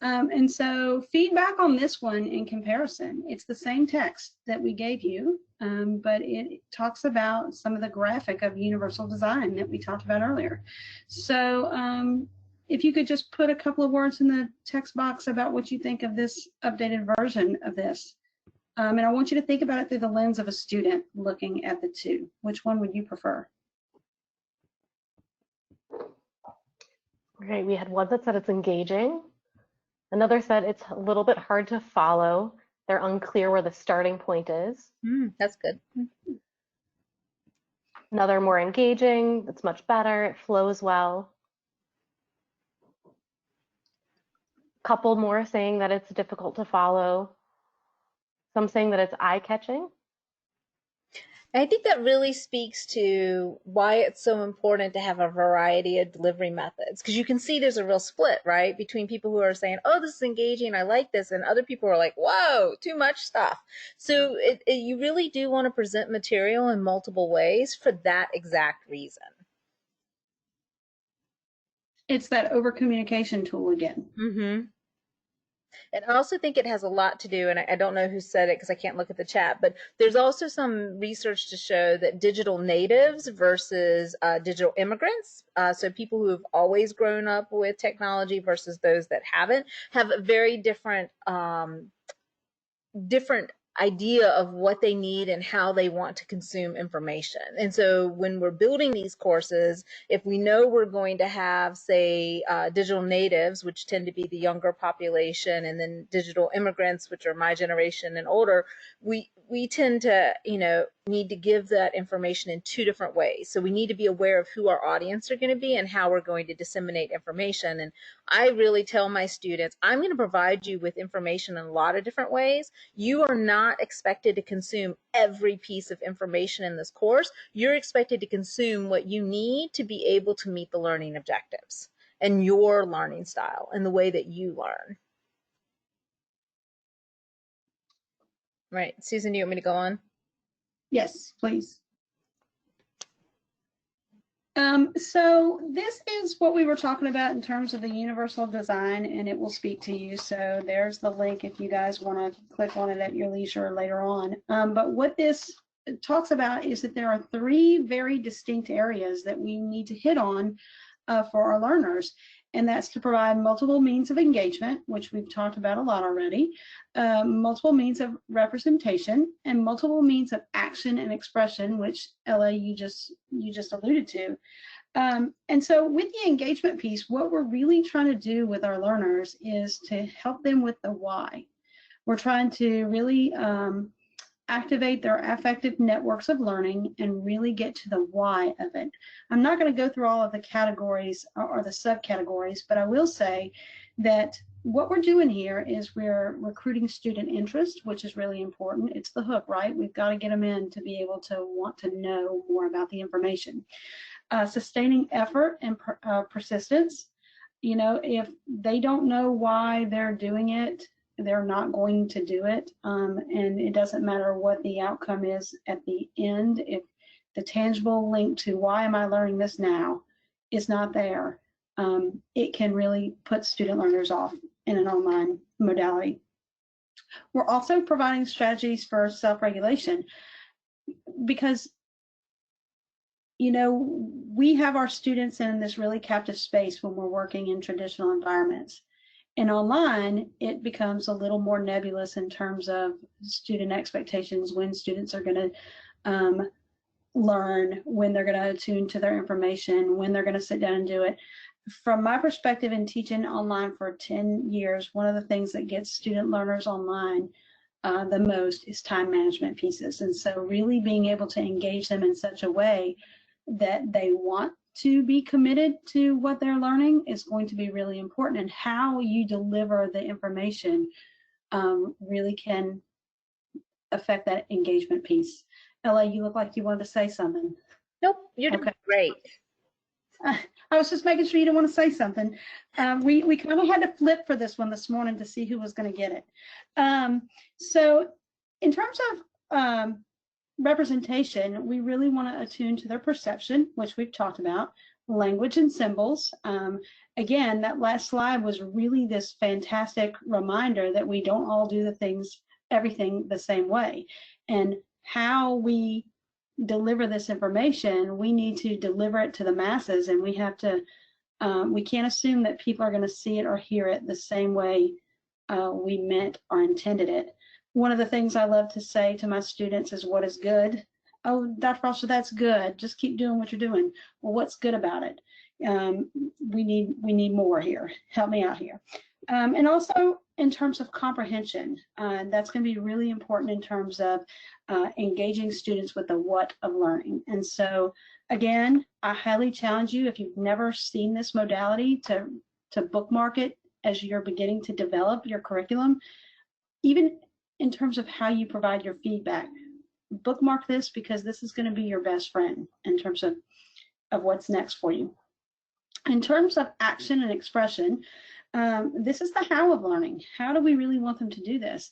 And so feedback on this one in comparison, it's the same text that we gave you, but it talks about some of the graphic of universal design that we talked about earlier. So if you could just put a couple of words in the text box about what you think of this updated version of this. And I want you to think about it through the lens of a student looking at the two. Which one would you prefer? Great, we had one that said it's engaging. Another said it's a little bit hard to follow. They're unclear where the starting point is. That's good. Another more engaging, it's much better, it flows well. Couple more saying that it's difficult to follow. Some saying that it's eye-catching. I think that really speaks to why it's so important to have a variety of delivery methods, because you can see there's a real split, right, between people who are saying, oh, this is engaging, I like this, and other people are like, whoa, too much stuff. So you really do want to present material in multiple ways for that exact reason. It's that over communication tool again. Mm-hmm. And I also think it has a lot to do, and I don't know who said it because I can't look at the chat, but there's also some research to show that digital natives versus digital immigrants, so people who have always grown up with technology versus those that haven't, have a very different idea of what they need and how they want to consume information. And so when we're building these courses, if we know we're going to have, say, digital natives, which tend to be the younger population, and then digital immigrants, which are my generation and older, we tend to, need to give that information in two different ways. So we need to be aware of who our audience are going to be and how we're going to disseminate information. And I really tell my students, I'm going to provide you with information in a lot of different ways. You are not expected to consume every piece of information in this course. You're expected to consume what you need to be able to meet the learning objectives and your learning style and the way that you learn. Right. Susan, do you want me to go on? Yes, please. So this is what we were talking about in terms of the universal design, and it will speak to you. So there's the link if you guys want to click on it at your leisure later on. But what this talks about is that there are three very distinct areas that we need to hit on for our learners. And that's to provide multiple means of engagement, which we've talked about a lot already, multiple means of representation, and multiple means of action and expression, which LA you just alluded to. And so with the engagement piece, what we're really trying to do with our learners is to help them with the why. We're trying to really activate their affective networks of learning and really get to the why of it. I'm not going to go through all of the categories or the subcategories, but I will say that what we're doing here is we're recruiting student interest, which is really important. It's the hook, right? We've got to get them in to be able to want to know more about the information. Sustaining effort and persistence. If they don't know why they're doing it, they're not going to do it, and it doesn't matter what the outcome is at the end. If the tangible link to why am I learning this now is not there, it can really put student learners off in an online modality. We're also providing strategies for self-regulation because we have our students in this really captive space when we're working in traditional environments. And online, it becomes a little more nebulous in terms of student expectations, when students are going to learn, when they're going to attune to their information, when they're going to sit down and do it. From my perspective in teaching online for 10 years, one of the things that gets student learners online the most is time management pieces. And so really being able to engage them in such a way that they want to be committed to what they're learning is going to be really important. And how you deliver the information really can affect that engagement piece. Ella, you look like you wanted to say something. Nope, you're doing great. I was just making sure you didn't want to say something. We kind of had to flip for this one this morning to see who was going to get it. So in terms of representation, we really want to attune to their perception, which we've talked about, language and symbols. Again, that last slide was really this fantastic reminder that we don't all do everything the same way. And how we deliver this information, we need to deliver it to the masses, and we have to, we can't assume that people are going to see it or hear it the same way we meant or intended it. One of the things I love to say to my students is, what is good? Oh, Dr. Foster, that's good. Just keep doing what you're doing. Well, what's good about it? We need more here. Help me out here. And also in terms of comprehension, that's going to be really important in terms of engaging students with the what of learning. And so again, I highly challenge you, if you've never seen this modality, to bookmark it as you're beginning to develop your curriculum, even in terms of how you provide your feedback. Bookmark this, because this is going to be your best friend in terms of what's next for you. In terms of action and expression, this is the how of learning. How do we really want them to do this?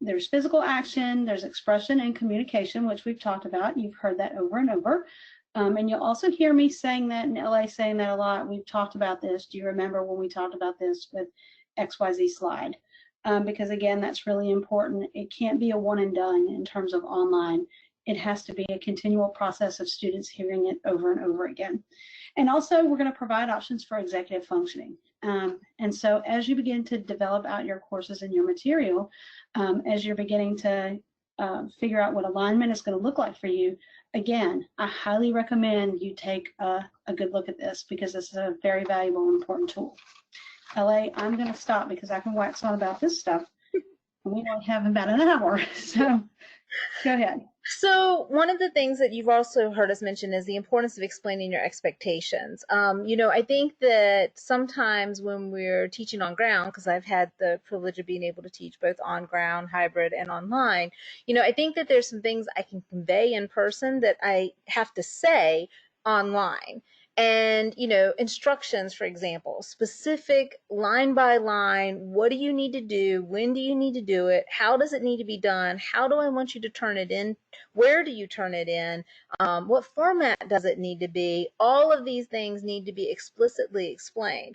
There's physical action, there's expression and communication, which we've talked about. You've heard that over and over. And you'll also hear me saying that, and LA saying that a lot. We've talked about this. Do you remember when we talked about this with XYZ slide? Because again, that's really important. It can't be a one and done in terms of online. It has to be a continual process of students hearing it over and over again. And also, we're going to provide options for executive functioning. And so as you begin to develop out your courses and your material, as you're beginning to figure out what alignment is going to look like for you, again, I highly recommend you take a good look at this, because this is a very valuable and important tool. LA, I'm going to stop because I can wax on about this stuff, and we only have about an hour. So go ahead. So one of the things that you've also heard us mention is the importance of explaining your expectations. You know, I think that sometimes when we're teaching on ground, because I've had the privilege of being able to teach both on ground, hybrid, and online, you know, I think that there's some things I can convey in person that I have to say online. And, you know, instructions, for example, specific line by line, what do you need to do? When do you need to do it? How does it need to be done? How do I want you to turn it in? Where do you turn it in? What format does it need to be? All of these things need to be explicitly explained.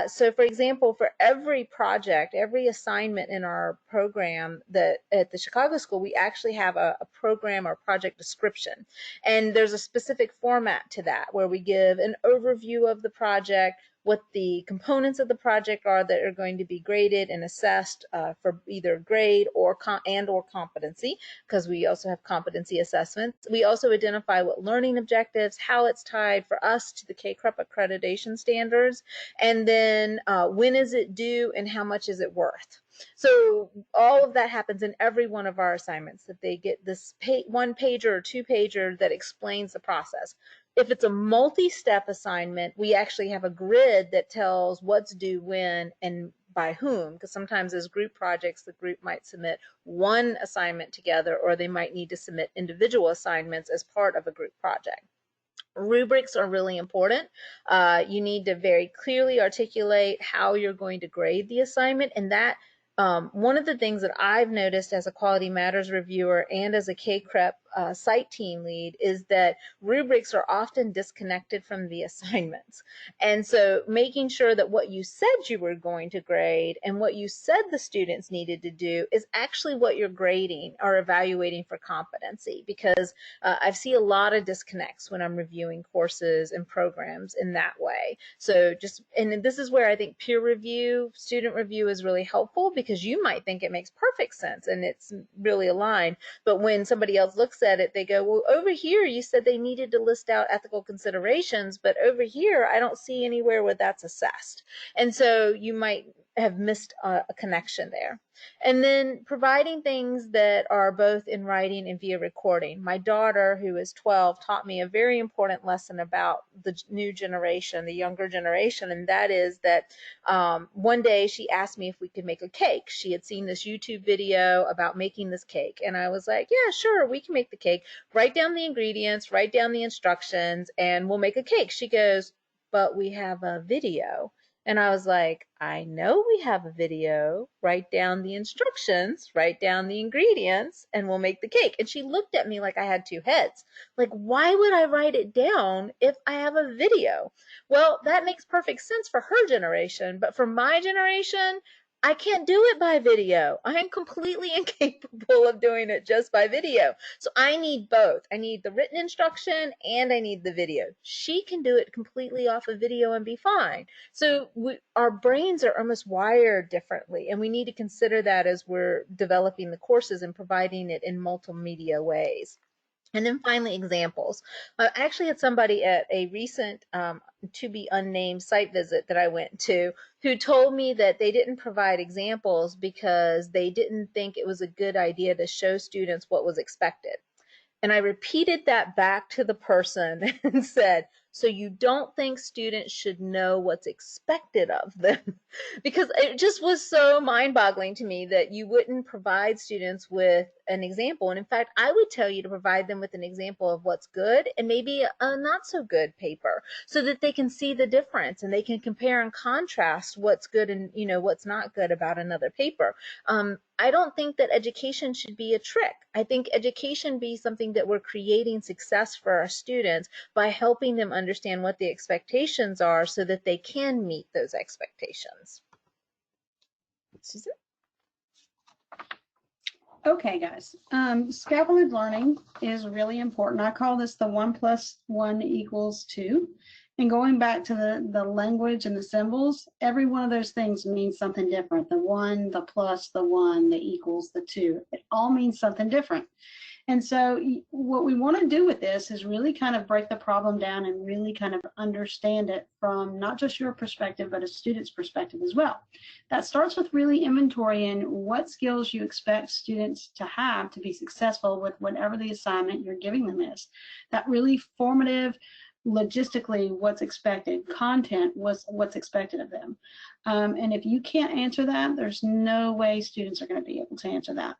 So, for example, for every project, every assignment in our program that at the Chicago School, we actually have a program or project description. And there's a specific format to that where we give an overview of the project, what the components of the project are that are going to be graded and assessed for either grade or competency, because we also have competency assessments. We also identify what learning objectives, how it's tied for us to the K-CREP accreditation standards, and then when is it due and how much is it worth. So all of that happens in every one of our assignments, that they get this one pager or two pager that explains the process. If it's a multi-step assignment, we actually have a grid that tells what's due when and by whom, because sometimes as group projects, the group might submit one assignment together, or they might need to submit individual assignments as part of a group project. Rubrics are really important. You need to very clearly articulate how you're going to grade the assignment, and that one of the things that I've noticed as a Quality Matters reviewer and as a K-CREP site team lead is that rubrics are often disconnected from the assignments. And so making sure that what you said you were going to grade and what you said the students needed to do is actually what you're grading or evaluating for competency, because I see a lot of disconnects when I'm reviewing courses and programs in that way. So and this is where I think peer review, student review is really helpful, because you might think it makes perfect sense and it's really aligned, but when somebody else looks looks at it, they go, well, over here you said they needed to list out ethical considerations, but over here I don't see anywhere where that's assessed. And so you might have missed a connection there. And then providing things that are both in writing and via recording. My daughter, who is 12, taught me a very important lesson about the new generation, the younger generation, and that is that one day she asked me if we could make a cake. She had seen this YouTube video about making this cake, and I was like, yeah, sure, we can make the cake. Write down the ingredients, write down the instructions, and we'll make a cake. She goes, but we have a video. And I was like, I know we have a video. Write down the instructions, write down the ingredients, and we'll make the cake. And she looked at me like I had two heads. Like, why would I write it down if I have a video? Well, that makes perfect sense for her generation, but for my generation, I can't do it by video. I am completely incapable of doing it just by video. So I need both. I need the written instruction and I need the video. She can do it completely off of video and be fine. So our brains are almost wired differently, and we need to consider that as we're developing the courses and providing it in multimedia ways. And then finally, examples. I actually had somebody at a recent to be unnamed site visit that I went to who told me that they didn't provide examples because they didn't think it was a good idea to show students what was expected. And I repeated that back to the person and said, so you don't think students should know what's expected of them? Because it just was so mind-boggling to me that you wouldn't provide students with an example. And in fact, I would tell you to provide them with an example of what's good and maybe a not so good paper so that they can see the difference and they can compare and contrast what's good and what's not good about another paper. I don't think that education should be a trick. I think education be something that we're creating success for our students by helping them understand what the expectations are so that they can meet those expectations. Susan? Okay, guys. Scaffolded learning is really important. I call this the 1 + 1 = 2. And going back to the language and the symbols, every one of those things means something different. The 1, the plus, the 1, the equals, the 2. It all means something different. And so what we want to do with this is really kind of break the problem down and really kind of understand it from not just your perspective, but a student's perspective as well. That starts with really inventorying what skills you expect students to have to be successful with whatever the assignment you're giving them is. That really formative, logistically what's expected, content was what's expected of them. And if you can't answer that, there's no way students are going to be able to answer that.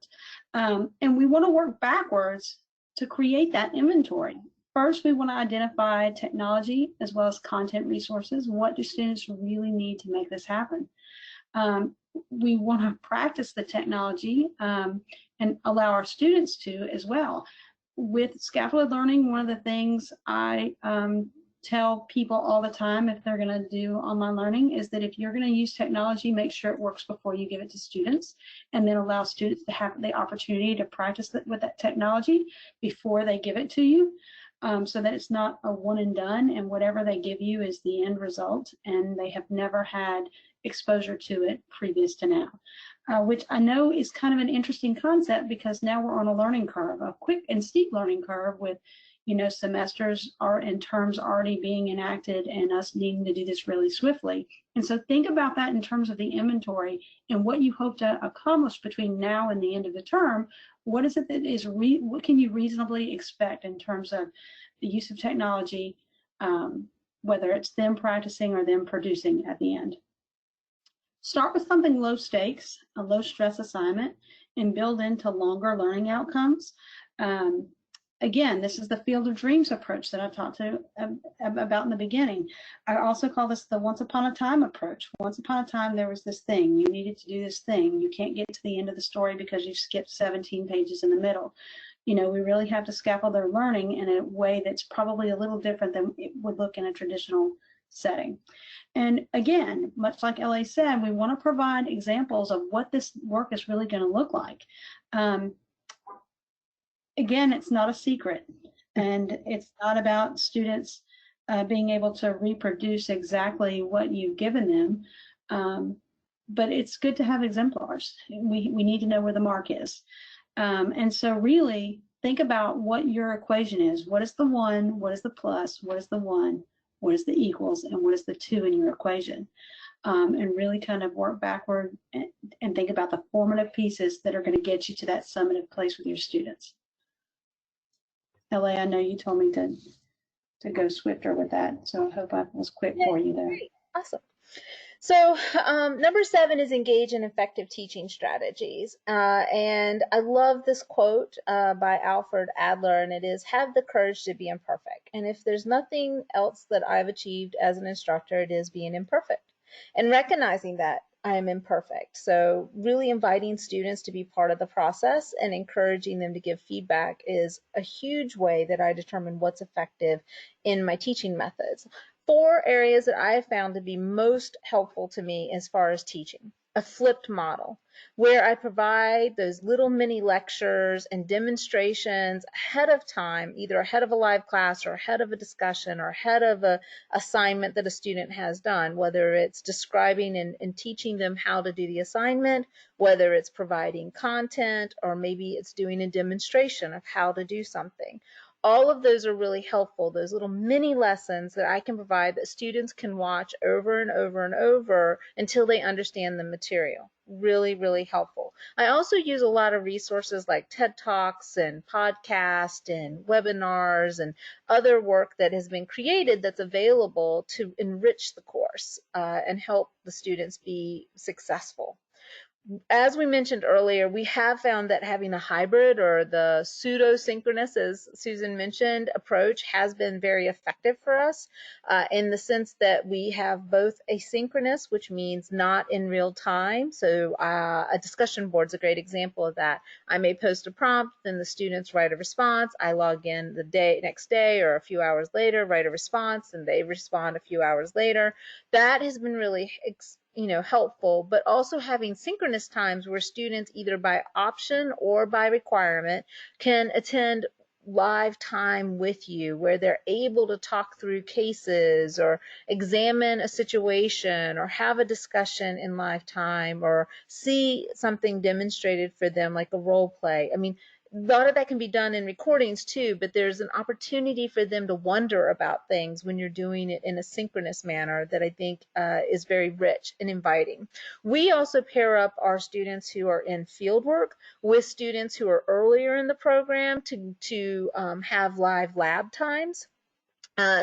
And we want to work backwards to create that inventory. First, we want to identify technology as well as content resources. What do students really need to make this happen? We want to practice the technology and allow our students to as well. With scaffolded learning, one of the things I tell people all the time if they're going to do online learning is that if you're going to use technology, make sure it works before you give it to students, and then allow students to have the opportunity to practice with that technology before they give it to you, so that it's not a one and done and whatever they give you is the end result and they have never had exposure to it previous to now. Which I know is kind of an interesting concept because now we're on a learning curve, a quick and steep learning curve with, semesters and terms already being enacted and us needing to do this really swiftly. And so think about that in terms of the inventory and what you hope to accomplish between now and the end of the term. What is it that is, what can you reasonably expect in terms of the use of technology, whether it's them practicing or them producing at the end? Start with something low stakes, a low stress assignment, and build into longer learning outcomes. Again, this is the field of dreams approach that I talked about in the beginning. I also call this the once upon a time approach. Once upon a time, there was this thing. You needed to do this thing. You can't get to the end of the story because you've skipped 17 pages in the middle. We really have to scaffold their learning in a way that's probably a little different than it would look in a traditional setting. And again, much like LA said, we want to provide examples of what this work is really going to look like. Again, it's not a secret, and it's not about students being able to reproduce exactly what you've given them, but it's good to have exemplars. We need to know where the mark is. And so really, think about what your equation is. What is the 1? What is the plus? What is the 1? What is the equals? And what is the 2 in your equation? And really kind of work backward and think about the formative pieces that are going to get you to that summative place with your students. LA, I know you told me to go swifter with that, so I hope I was quick for you there. Great. Awesome. So number 7 is engage in effective teaching strategies. And I love this quote by Alfred Adler, and it is, have the courage to be imperfect. And if there's nothing else that I've achieved as an instructor, it is being imperfect and recognizing that I am imperfect. So really inviting students to be part of the process and encouraging them to give feedback is a huge way that I determine what's effective in my teaching methods. 4 areas that I have found to be most helpful to me as far as teaching. A flipped model, where I provide those little mini lectures and demonstrations ahead of time, either ahead of a live class or ahead of a discussion or ahead of an assignment that a student has done, whether it's describing and teaching them how to do the assignment, whether it's providing content, or maybe it's doing a demonstration of how to do something. All of those are really helpful, those little mini lessons that I can provide that students can watch over and over and over until they understand the material. Really, really helpful. I also use a lot of resources like TED Talks and podcasts and webinars and other work that has been created that's available to enrich the course and help the students be successful. As we mentioned earlier, we have found that having a hybrid or the pseudo-synchronous, as Susan mentioned, approach has been very effective for us in the sense that we have both asynchronous, which means not in real time. So a discussion board is a great example of that. I may post a prompt, then the students write a response. I log in the next day or a few hours later, write a response, and they respond a few hours later. That has been really helpful, but also having synchronous times where students either by option or by requirement can attend live time with you, where they're able to talk through cases or examine a situation or have a discussion in live time or see something demonstrated for them like a role play. I mean, a lot of that can be done in recordings too, but there's an opportunity for them to wonder about things when you're doing it in a synchronous manner that I think is very rich and inviting. We also pair up our students who are in fieldwork with students who are earlier in the program to have live lab times.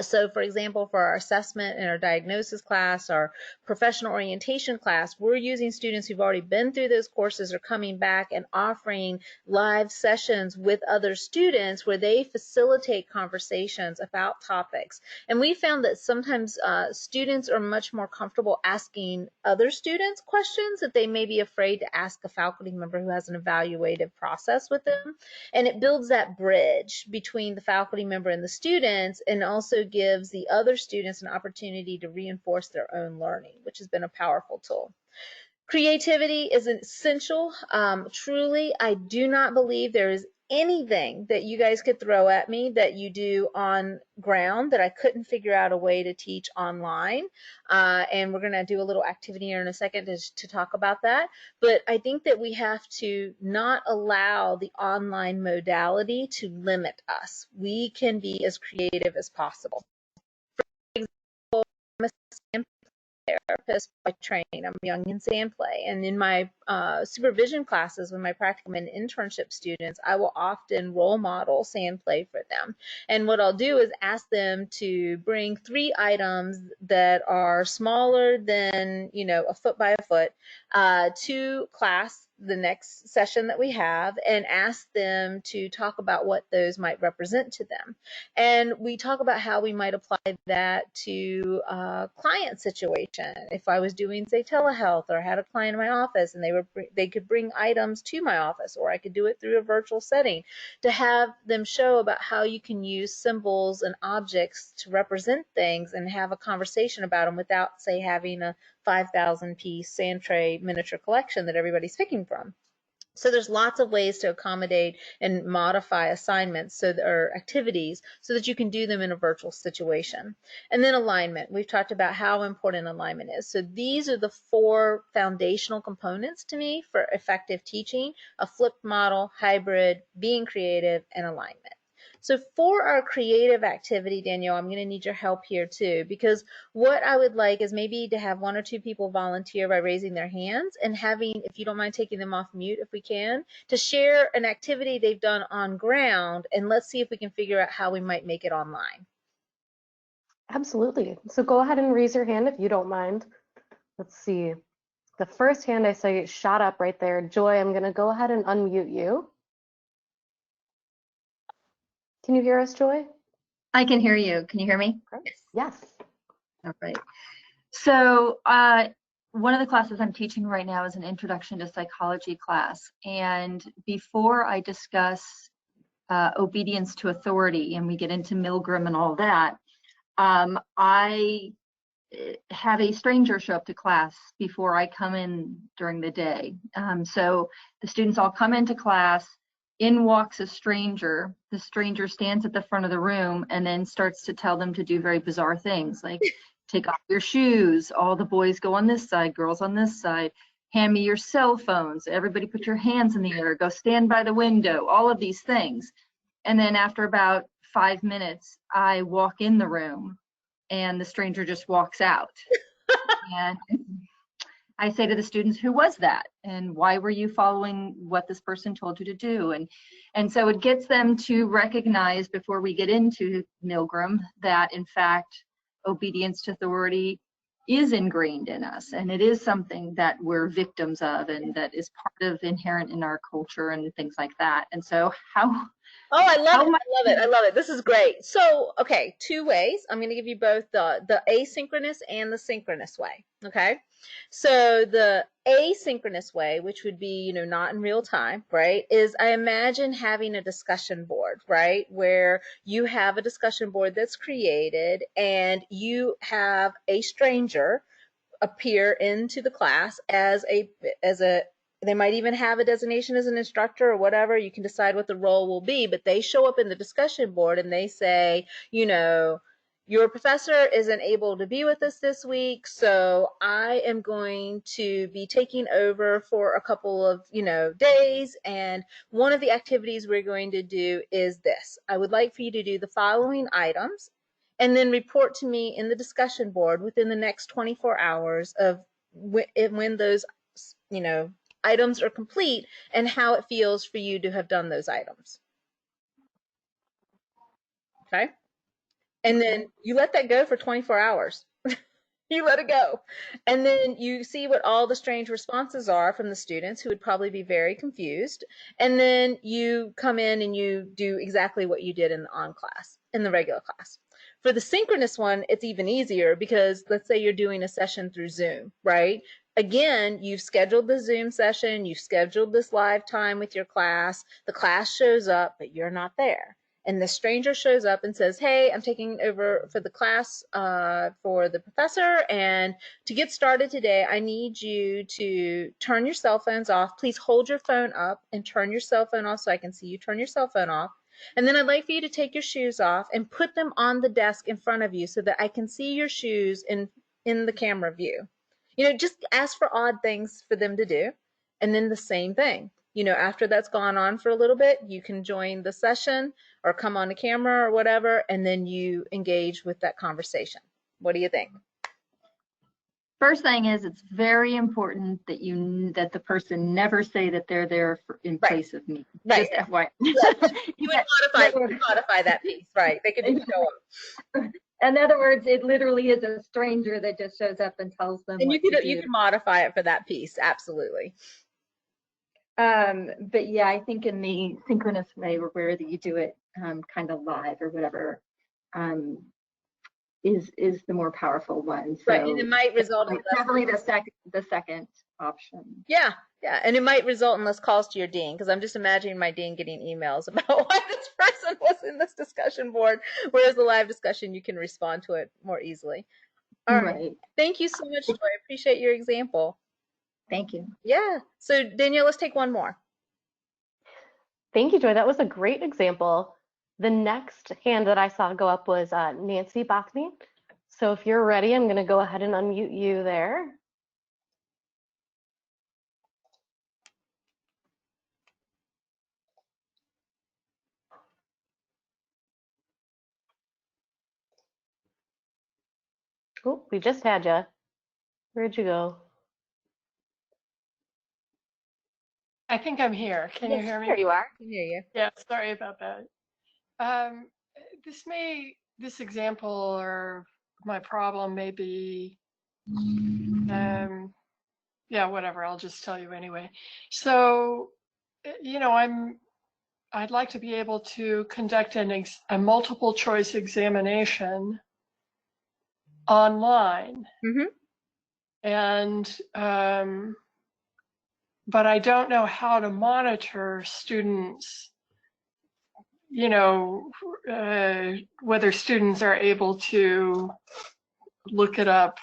So for example, for our assessment and our diagnosis class, our professional orientation class, we're using students who've already been through those courses or coming back and offering live sessions with other students where they facilitate conversations about topics. And we found that sometimes students are much more comfortable asking other students questions that they may be afraid to ask a faculty member who has an evaluative process with them. And it builds that bridge between the faculty member and the students, and also gives the other students an opportunity to reinforce their own learning, which has been a powerful tool. Creativity is essential. Truly, I do not believe there is anything that you guys could throw at me that you do on ground that I couldn't figure out a way to teach online. And we're going to do a little activity here in a second to talk about that. But I think that we have to not allow the online modality to limit us. We can be as creative as possible. For example, I'm a therapist by training. I'm a Jungian sand play. And in my supervision classes with my practicum and internship students, I will often role model sand play for them. And what I'll do is ask them to bring 3 items that are smaller than, a foot by a foot to class the next session that we have and ask them to talk about what those might represent to them. And we talk about how we might apply that to a client situation. If I was doing, say, telehealth, or had a client in my office and they could bring items to my office, or I could do it through a virtual setting, to have them show about how you can use symbols and objects to represent things and have a conversation about them without, say, having a 5,000 piece sand tray miniature collection that everybody's picking from. So there's lots of ways to accommodate and modify assignments or activities so that you can do them in a virtual situation. And then alignment. We've talked about how important alignment is. So these are the 4 foundational components to me for effective teaching: a flipped model, hybrid, being creative, and alignment. So for our creative activity, Danielle, I'm going to need your help here too, because what I would like is maybe to have 1 or 2 people volunteer by raising their hands and having, if you don't mind taking them off mute if we can, to share an activity they've done on ground, and let's see if we can figure out how we might make it online. Absolutely. So go ahead and raise your hand if you don't mind. Let's see. The first hand I saw shot up right there. Joy, I'm going to go ahead and unmute you. Can you hear us, Joy? I can hear you. Can you hear me? Yes. All right. So one of the classes I'm teaching right now is an introduction to psychology class. And before I discuss obedience to authority and we get into Milgram and all that, I have a stranger show up to class before I come in during the day. So the students all come into class. In walks a stranger. The stranger stands at the front of the room and then starts to tell them to do very bizarre things, like take off your shoes. All the boys go on this side, girls on this side. Hand me your cell phones. Everybody put your hands in the air. Go stand by the window. All of these things. And then after about 5 minutes, I walk in the room and the stranger just walks out. And I say to the students, who was that? And why were you following what this person told you to do? And so it gets them to recognize before we get into Milgram that in fact, obedience to authority is ingrained in us. And it is something that we're victims of and that is part of inherent in our culture and things like that. And so Oh, I love it. I love it. I love it. This is great. So, okay, 2 ways. I'm going to give you both the asynchronous and the synchronous way. Okay. So the asynchronous way, which would be, not in real time, right, is I imagine having a discussion board, right, where you have a discussion board that's created and you have a stranger appear into the class as a they might even have a designation as an instructor or whatever. You can decide what the role will be, but they show up in the discussion board and they say, your professor isn't able to be with us this week, so I am going to be taking over for a couple of, days. And one of the activities we're going to do is this. I would like for you to do the following items and then report to me in the discussion board within the next 24 hours of when those, items are complete and how it feels for you to have done those items. Okay. And then you let that go for 24 hours. You let it go. And then you see what all the strange responses are from the students who would probably be very confused. And then you come in and you do exactly what you did in the regular class. For the synchronous one, it's even easier because let's say you're doing a session through Zoom, right? Again, you've scheduled the Zoom session, you've scheduled this live time with your class, the class shows up, but you're not there. And the stranger shows up and says, hey, I'm taking over for the class for the professor. And to get started today, I need you to turn your cell phones off. Please hold your phone up and turn your cell phone off so I can see you turn your cell phone off. And then I'd like for you to take your shoes off and put them on the desk in front of you so that I can see your shoes in the camera view. Just ask for odd things for them to do. And then the same thing. After that's gone on for a little bit, you can join the session or come on the camera or whatever, and then you engage with that conversation. What do you think? First thing is, it's very important that the person never say that they're there in place of me. Right. Just FYI. You would modify that piece, right? They could just show up. In other words, it literally is a stranger that just shows up and tells them. And you can modify it for that piece, absolutely. But yeah, I think in the synchronous way, where you do it kind of live or whatever, is the more powerful one. So right, and it might result in definitely the second option. Yeah, and it might result in less calls to your dean, because I'm just imagining my dean getting emails about why this person was in this discussion board, whereas the live discussion, you can respond to it more easily. All right. Thank you so much, Joy. I appreciate your example. Thank you. Yeah. So Danielle, let's take one more. Thank you, Joy. That was a great example. The next hand that I saw go up was Nancy Bachman. So if you're ready, I'm going to go ahead and unmute you there. Oh, we just had you. Where'd you go? I think I'm here. Can you hear me? There you are. I can hear you. Yeah, sorry about that. This example or my problem may be, yeah, whatever. I'll just tell you anyway. So, you know, I'd like to be able to conduct a multiple choice examination online, and but I don't know how to monitor students, you know, whether students are able to look up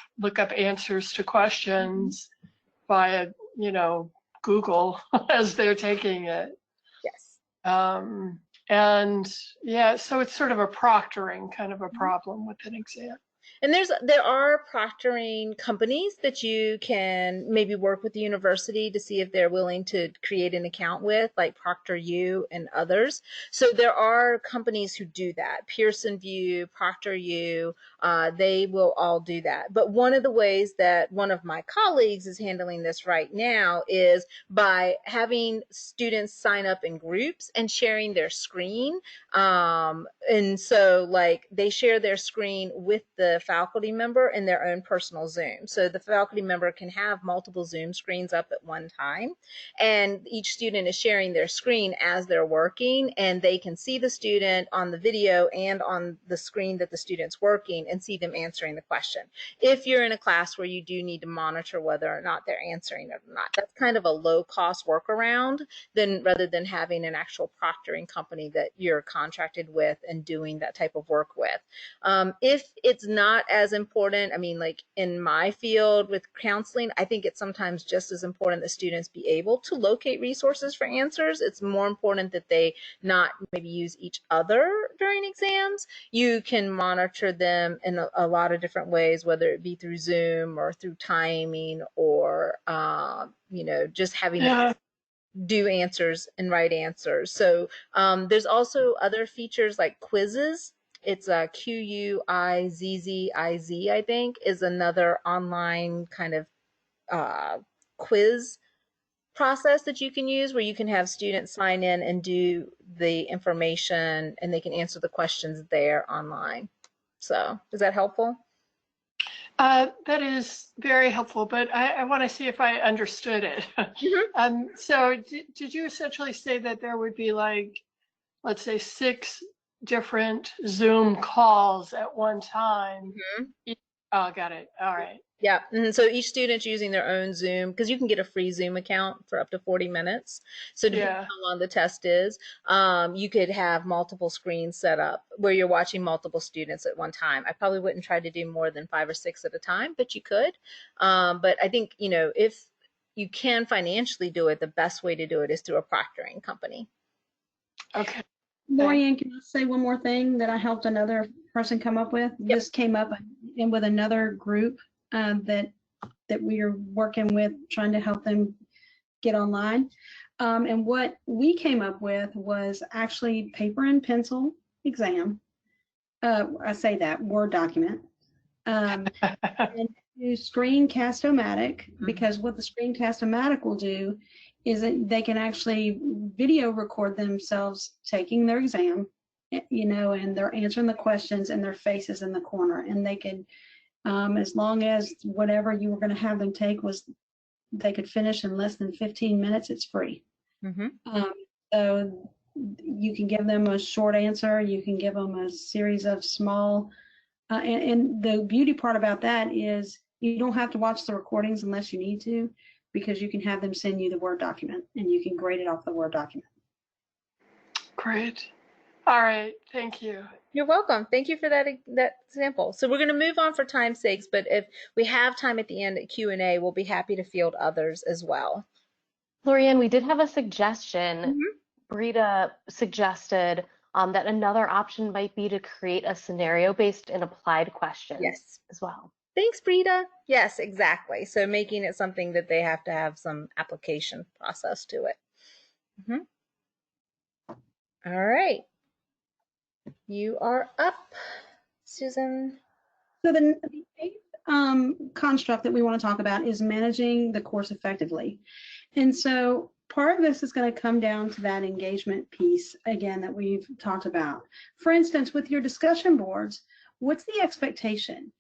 answers to questions via, you know, Google as they're taking it. Yes. And yeah, so it's sort of a proctoring kind of a problem with an exam. And there are proctoring companies that you can maybe work with the university to see if they're willing to create an account with, like ProctorU and others. So there are companies who do that. Pearson VUE, ProctorU, they will all do that. But one of the ways that one of my colleagues is handling this right now is by having students sign up in groups and sharing their screen. And so like they share their screen with the faculty member in their own personal Zoom. So the faculty member can have multiple Zoom screens up at one time, and each student is sharing their screen as they're working, and they can see the student on the video and on the screen that the student's working and see them answering the question. If you're in a class where you do need to monitor whether or not they're answering it or not, that's kind of a low cost workaround rather than having an actual proctoring company that you're contracted with and doing that type of work with. If it's not as important, I mean, like in my field with counseling, I think it's sometimes just as important that students be able to locate resources for answers. It's more important that they not maybe use each other during exams. You can monitor them in a lot of different ways, whether it be through Zoom or through timing or, you know, just having do answers and write answers. So there's also other features like quizzes. It's a QUIZZIZ, I think, is another online kind of quiz process that you can use where you can have students sign in and do the information and they can answer the questions there online. So is that helpful? That is very helpful, but I want to see if I understood it. So did you essentially say that there would be like, let's say 6 different Zoom calls at one time? Oh, got it. All right. Yeah, and so each student's using their own Zoom because you can get a free Zoom account for up to 40 minutes. So depending on how long the test is, you could have multiple screens set up where you're watching multiple students at one time. I probably wouldn't try to do more than 5 or 6 at a time, but you could. But I think, you know, if you can financially do it, the best way to do it is through a proctoring company. Okay. Lorianne, can I say one more thing that I helped another person come up with? Yep. This came up in with another group that we are working with, trying to help them get online. And what we came up with was actually paper and pencil exam. I say that, Word document. And do Screencast-O-Matic, because what the Screencast-O-Matic will do is that they can actually video record themselves taking their exam, you know, and they're answering the questions and their faces in the corner, and they can, as long as whatever you were going to have them take was, they could finish in less than 15 minutes, it's free. So you can give them a short answer, you can give them a series of small, and the beauty part about that is you don't have to watch the recordings unless you need to, because you can have them send you the Word document and you can grade it off the Word document. Great. All right. Thank you. You're welcome. Thank you for that example. So we're going to move on for time's sakes, but if we have time at the end at Q&A, we'll be happy to field others as well. Lorianne, we did have a suggestion. Brita suggested that another option might be to create a scenario-based and applied questions Yes. as well. Thanks, Brita. Yes, exactly. So making it something that they have to have some application process to it. All right. You are up, Susan. So the eighth construct that we want to talk about is managing the course effectively. And so part of this is going to come down to that engagement piece, again, that we've talked about. For instance, with your discussion boards, what's the expectation?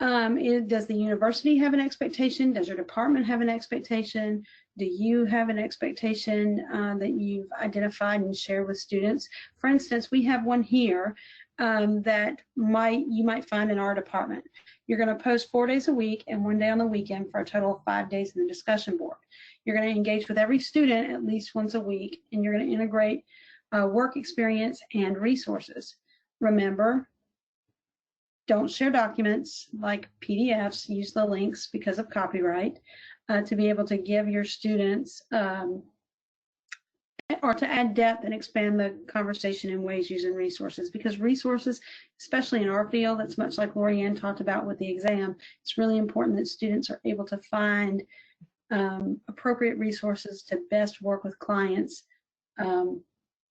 Does the university have an expectation? Does your department have an expectation? Do you have an expectation that you've identified and shared with students? For instance, we have one here that you might find in our department. You're going to post 4 days a week and 1 day on the weekend for a total of 5 days in the discussion board. You're going to engage with every student at least once a week, and you're going to integrate work experience and resources. Remember, don't share documents like PDFs. Use the links because of copyright to be able to give your students or to add depth and expand the conversation in ways using resources, because resources, especially in our field, it's much like Lorianne talked about with the exam. It's really important that students are able to find appropriate resources to best work with clients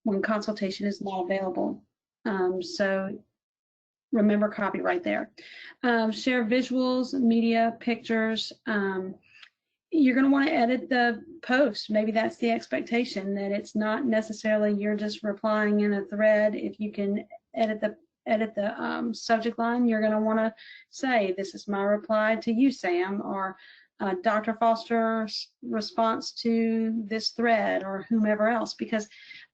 when consultation is not available. So remember copyright there. Share visuals, media, pictures. You're going to want to edit the post. Maybe that's the expectation, that it's not necessarily you're just replying in a thread. If you can edit the subject line, you're going to want to say, this is my reply to you, Sam, or Dr. Foster's response to this thread, or whomever else. Because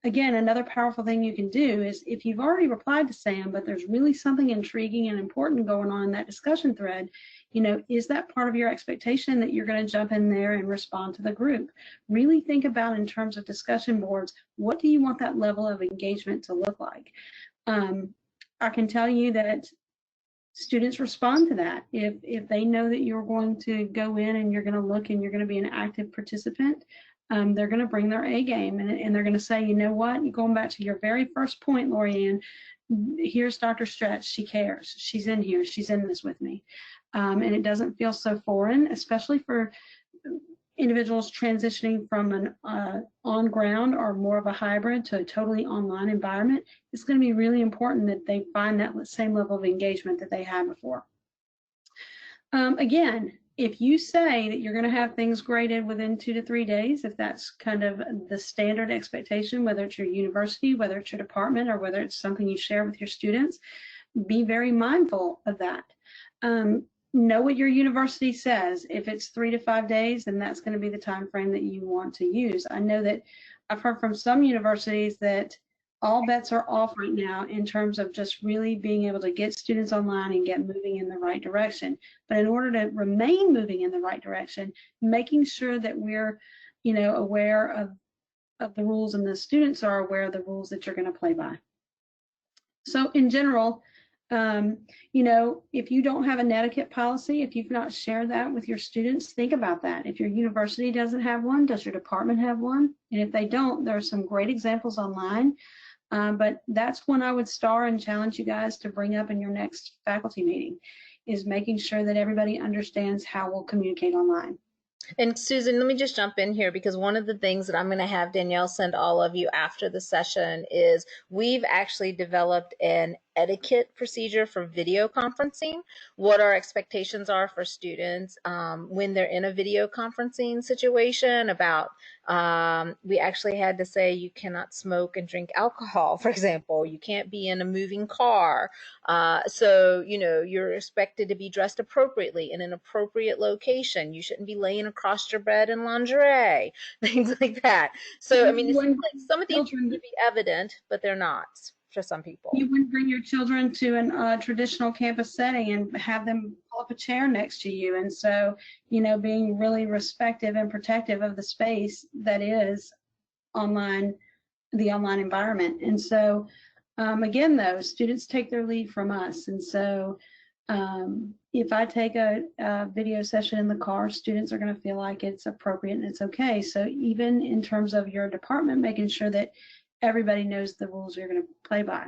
again, another powerful thing you can do is, if you've already replied to Sam, but there's really something intriguing and important going on in that discussion thread, you know, is that part of your expectation that you're going to jump in there and respond to the group? Really think about, in terms of discussion boards, what do you want that level of engagement to look like? I can tell you that students respond to that. If they know that you're going to go in and you're going to look and you're going to be an active participant, they're going to bring their A game, and they're going to say, you know what, going back to your very first point, Lorianne, here's Dr. Stretch, she cares, she's in here, she's in this with me. And it doesn't feel so foreign, especially for individuals transitioning from an on-ground or more of a hybrid to a totally online environment. It's going to be really important that they find that same level of engagement that they had before. Again, if you say that you're going to have things graded within 2 to 3 days, if that's kind of the standard expectation, whether it's your university, whether it's your department, or whether it's something you share with your students, be very mindful of that. Know what your university says. If it's 3 to 5 days, then that's going to be the time frame that you want to use. I know that I've heard from some universities that all bets are off right now in terms of just really being able to get students online and get moving in the right direction. But in order to remain moving in the right direction, making sure that we're, you know, aware of the rules, and the students are aware of the rules that you're going to play by. So in general, you know, if you don't have a netiquette policy, if you've not shared that with your students, think about that. If your university doesn't have one, does your department have one? And if they don't, there are some great examples online. But that's one I would star and challenge you guys to bring up in your next faculty meeting, is making sure that everybody understands how we'll communicate online. And Susan, let me just jump in here, because one of the things that I'm going to have Danielle send all of you after the session is we've actually developed an etiquette procedure for video conferencing, what our expectations are for students when they're in a video conferencing situation. About we actually had to say you cannot smoke and drink alcohol, for example. You can't be in a moving car. So, you know, you're expected to be dressed appropriately in an appropriate location. You shouldn't be laying across your bed in lingerie, things like that. So, I mean, it's like some of these should be evident, but they're not for some people. You wouldn't bring your children to a traditional campus setting and have them pull up a chair next to you. And so, you know, being really respectful and protective of the space that is online, the online environment. And so, again, though, students take their lead from us. And so if I take a video session in the car, students are going to feel like it's appropriate and it's okay. So even in terms of your department, making sure that everybody knows the rules you're going to play by.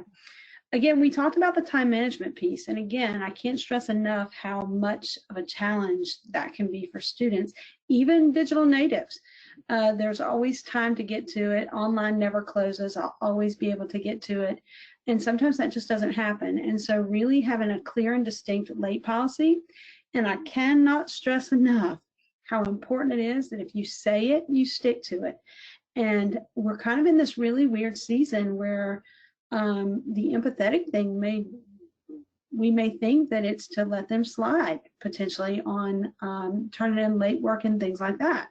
Again, we talked about the time management piece. And again, I can't stress enough how much of a challenge that can be for students, even digital natives. There's always time to get to it. Online never closes. I'll always be able to get to it. And sometimes that just doesn't happen. And so really having a clear and distinct late policy, and I cannot stress enough how important it is that if you say it, you stick to it. And we're kind of in this really weird season where the empathetic thing we may think that it's to let them slide potentially on turning in late work and things like that.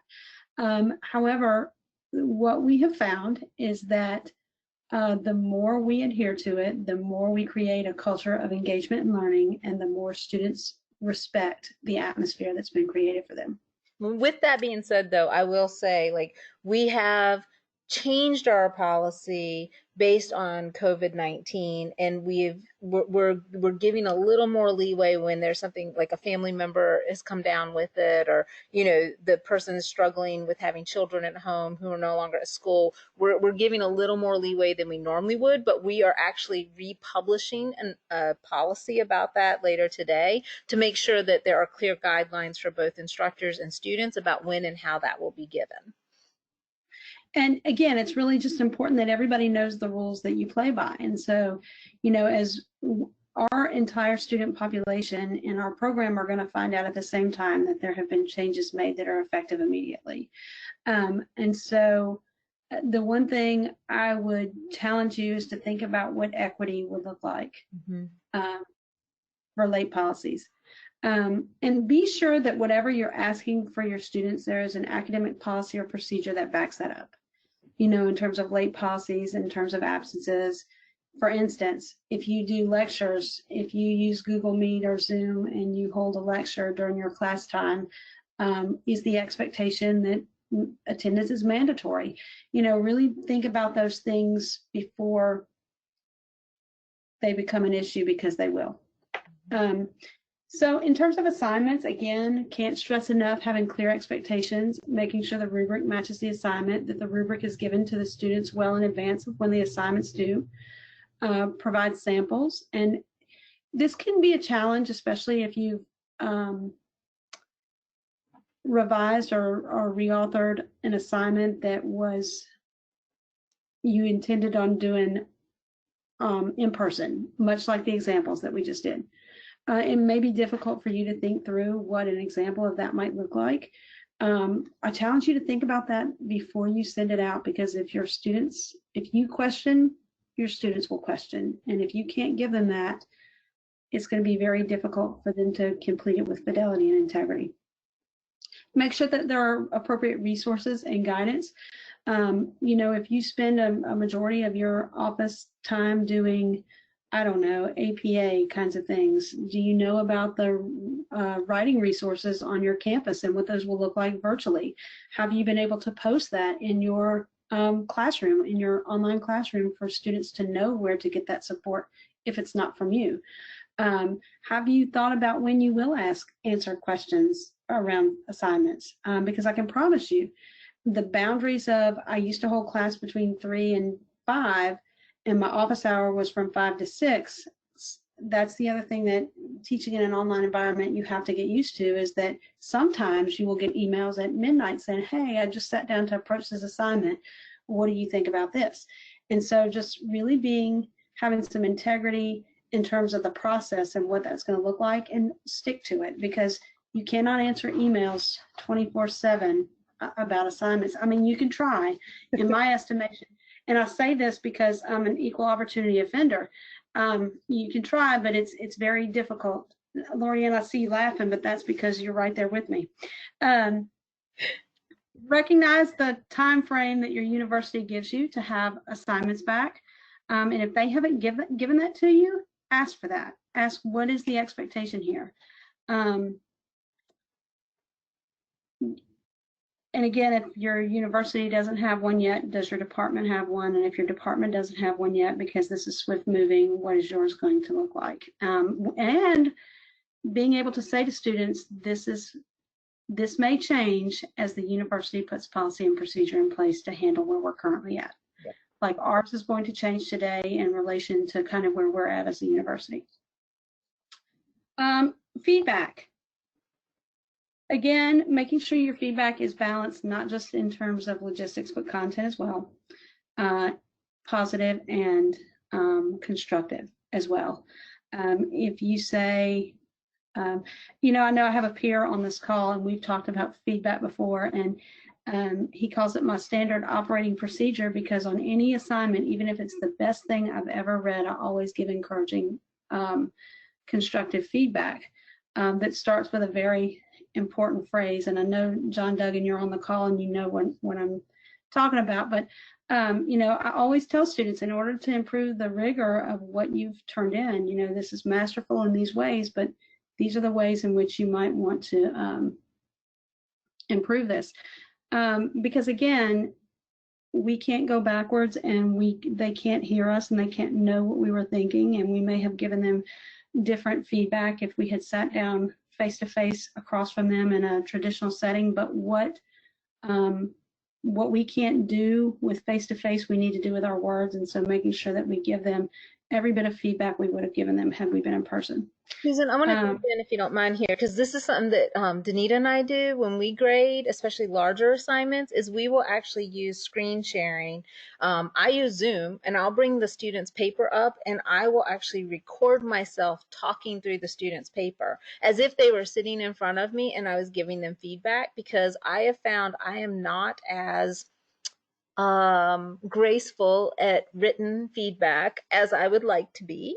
However, what we have found is that the more we adhere to it, the more we create a culture of engagement and learning, and the more students respect the atmosphere that's been created for them. With that being said, though, I will say, like, we have changed our policy based on COVID-19, and we're giving a little more leeway when there's something like a family member has come down with it, or the person is struggling with having children at home who are no longer at school. We're giving a little more leeway than we normally would, but we are actually republishing a policy about that later today to make sure that there are clear guidelines for both instructors and students about when and how that will be given. And again, it's really just important that everybody knows the rules that you play by. And so, as our entire student population in our program are going to find out at the same time that there have been changes made that are effective immediately. And so the one thing I would challenge you is to think about what equity would look like for late policies. And be sure that whatever you're asking for your students, there is an academic policy or procedure that backs that up. In terms of late policies, in terms of absences. For instance, if you do lectures, if you use Google Meet or Zoom and you hold a lecture during your class time, is the expectation that attendance is mandatory? Really think about those things before they become an issue, because they will. So in terms of assignments, again, can't stress enough having clear expectations, making sure the rubric matches the assignment, that the rubric is given to the students well in advance of when the assignment's due, provide samples. And this can be a challenge, especially if you've revised or reauthored an assignment that you intended on doing in person, much like the examples that we just did. It may be difficult for you to think through what an example of that might look like. I challenge you to think about that before you send it out, because if you question, your students will question. And if you can't give them that, it's going to be very difficult for them to complete it with fidelity and integrity. Make sure that there are appropriate resources and guidance. If you spend a majority of your office time doing, I don't know, APA kinds of things, do you know about the writing resources on your campus and what those will look like virtually? Have you been able to post that in your classroom, in your online classroom, for students to know where to get that support if it's not from you? Have you thought about when you will answer questions around assignments? Because I can promise you, the boundaries of, I used to hold class between 3 and 5, and my office hour was from 5 to 6. That's the other thing that teaching in an online environment you have to get used to, is that sometimes you will get emails at midnight saying, hey, I just sat down to approach this assignment. What do you think about this? And so just really having some integrity in terms of the process and what that's going to look like, and stick to it, because you cannot answer emails 24/7 about assignments. I mean, you can try, in my estimation. And I say this because I'm an equal opportunity offender. You can try, but it's very difficult. Lorianne, I see you laughing, but that's because you're right there with me. Recognize the time frame that your university gives you to have assignments back. And if they haven't given that to you, ask for that. Ask, what is the expectation here? And again, if your university doesn't have one yet, does your department have one? And if your department doesn't have one yet, because this is swift moving, what is yours going to look like? And being able to say to students, this may change as the university puts policy and procedure in place to handle where we're currently at. like ours is going to change today in relation to kind of where we're at as a university. Feedback. Again, making sure your feedback is balanced, not just in terms of logistics, but content as well. Positive and constructive as well. If you say, you know, I know I have a peer on this call and we've talked about feedback before, and he calls it my standard operating procedure, because on any assignment, even if it's the best thing I've ever read, I always give encouraging, constructive feedback that starts with a very important phrase. And I know, John Duggan, you're on the call and you know what I'm talking about, but you know, I always tell students, in order to improve the rigor of what you've turned in, you know, this is masterful in these ways, but these are the ways in which you might want to improve this. Because again, we can't go backwards, and they can't hear us and they can't know what we were thinking, and we may have given them different feedback if we had sat down face to face across from them in a traditional setting. But what we can't do with face to face, we need to do with our words. And so making sure that we give them every bit of feedback we would have given them had we been in person. Susan, I want to jump in if you don't mind here, because this is something that Danita and I do when we grade, especially larger assignments, is we will actually use screen sharing. I use Zoom, and I'll bring the student's paper up, and I will actually record myself talking through the student's paper as if they were sitting in front of me and I was giving them feedback, because I have found I am not as graceful at written feedback as I would like to be.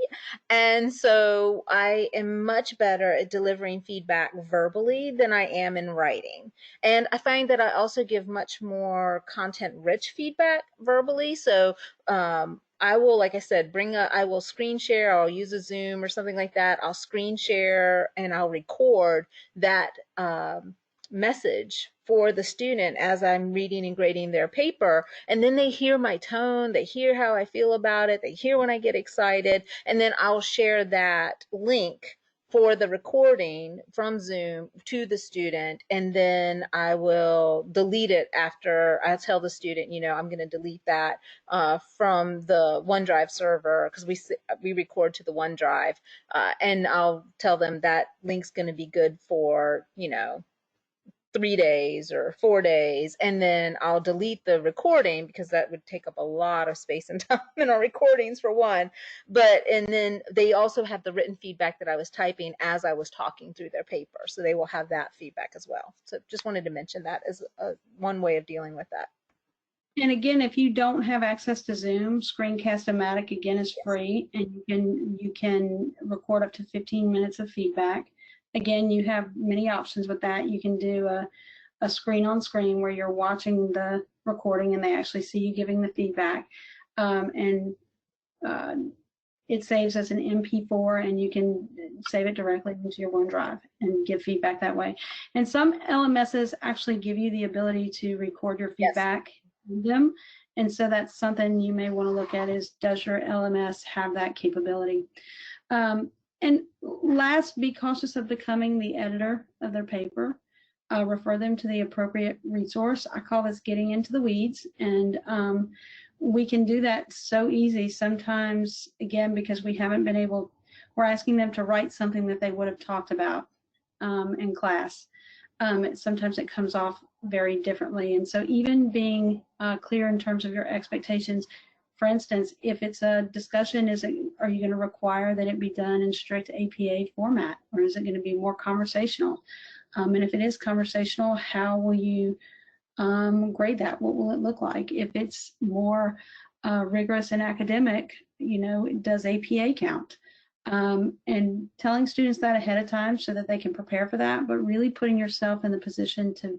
And so I am much better at delivering feedback verbally than I am in writing. And I find that I also give much more content-rich feedback verbally. So I will, like I said, I will screen share, I'll use a Zoom or something like that. I'll screen share and I'll record that message for the student as I'm reading and grading their paper. And then they hear my tone, they hear how I feel about it, they hear when I get excited, and then I'll share that link for the recording from Zoom to the student, and then I will delete it after I tell the student, you know, I'm going to delete that from the OneDrive server, because we record to the OneDrive, and I'll tell them that link's going to be good for, you know, 3 days or 4 days, and then I'll delete the recording because that would take up a lot of space and time in our recordings for one. And then they also have the written feedback that I was typing as I was talking through their paper, so they will have that feedback as well. So just wanted to mention that as one way of dealing with that. And again, if you don't have access to Zoom, Screencast-O-Matic again is free, and you can record up to 15 minutes of feedback. Again, you have many options with that. You can do a screen on screen where you're watching the recording and they actually see you giving the feedback. It saves as an MP4, and you can save it directly into your OneDrive and give feedback that way. And some LMSs actually give you the ability to record your feedback in them. And so that's something you may want to look at, is, does your LMS have that capability? And last, be cautious of becoming the editor of their paper. Refer them to the appropriate resource. I call this getting into the weeds, and we can do that so easy sometimes, again, because we're asking them to write something that they would have talked about in class. Sometimes it comes off very differently. And so even being clear in terms of your expectations. For instance, if it's a discussion, are you going to require that it be done in strict APA format, or is it going to be more conversational? And if it is conversational, how will you grade that? What will it look like? If it's more rigorous and academic, you know, does APA count? And telling students that ahead of time so that they can prepare for that, but really putting yourself in the position to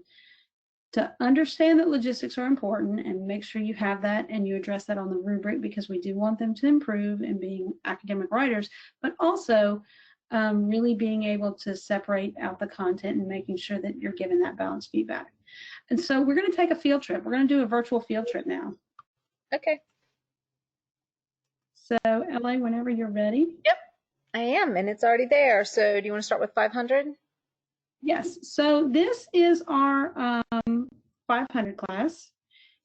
understand that logistics are important, and make sure you have that and you address that on the rubric, because we do want them to improve in being academic writers, but also really being able to separate out the content and making sure that you're giving that balanced feedback. And so we're going to take a field trip. We're going to do a virtual field trip now. Okay. So LA, whenever you're ready. Yep, I am, and it's already there. So do you want to start with 500? Yes, so this is our 500 class,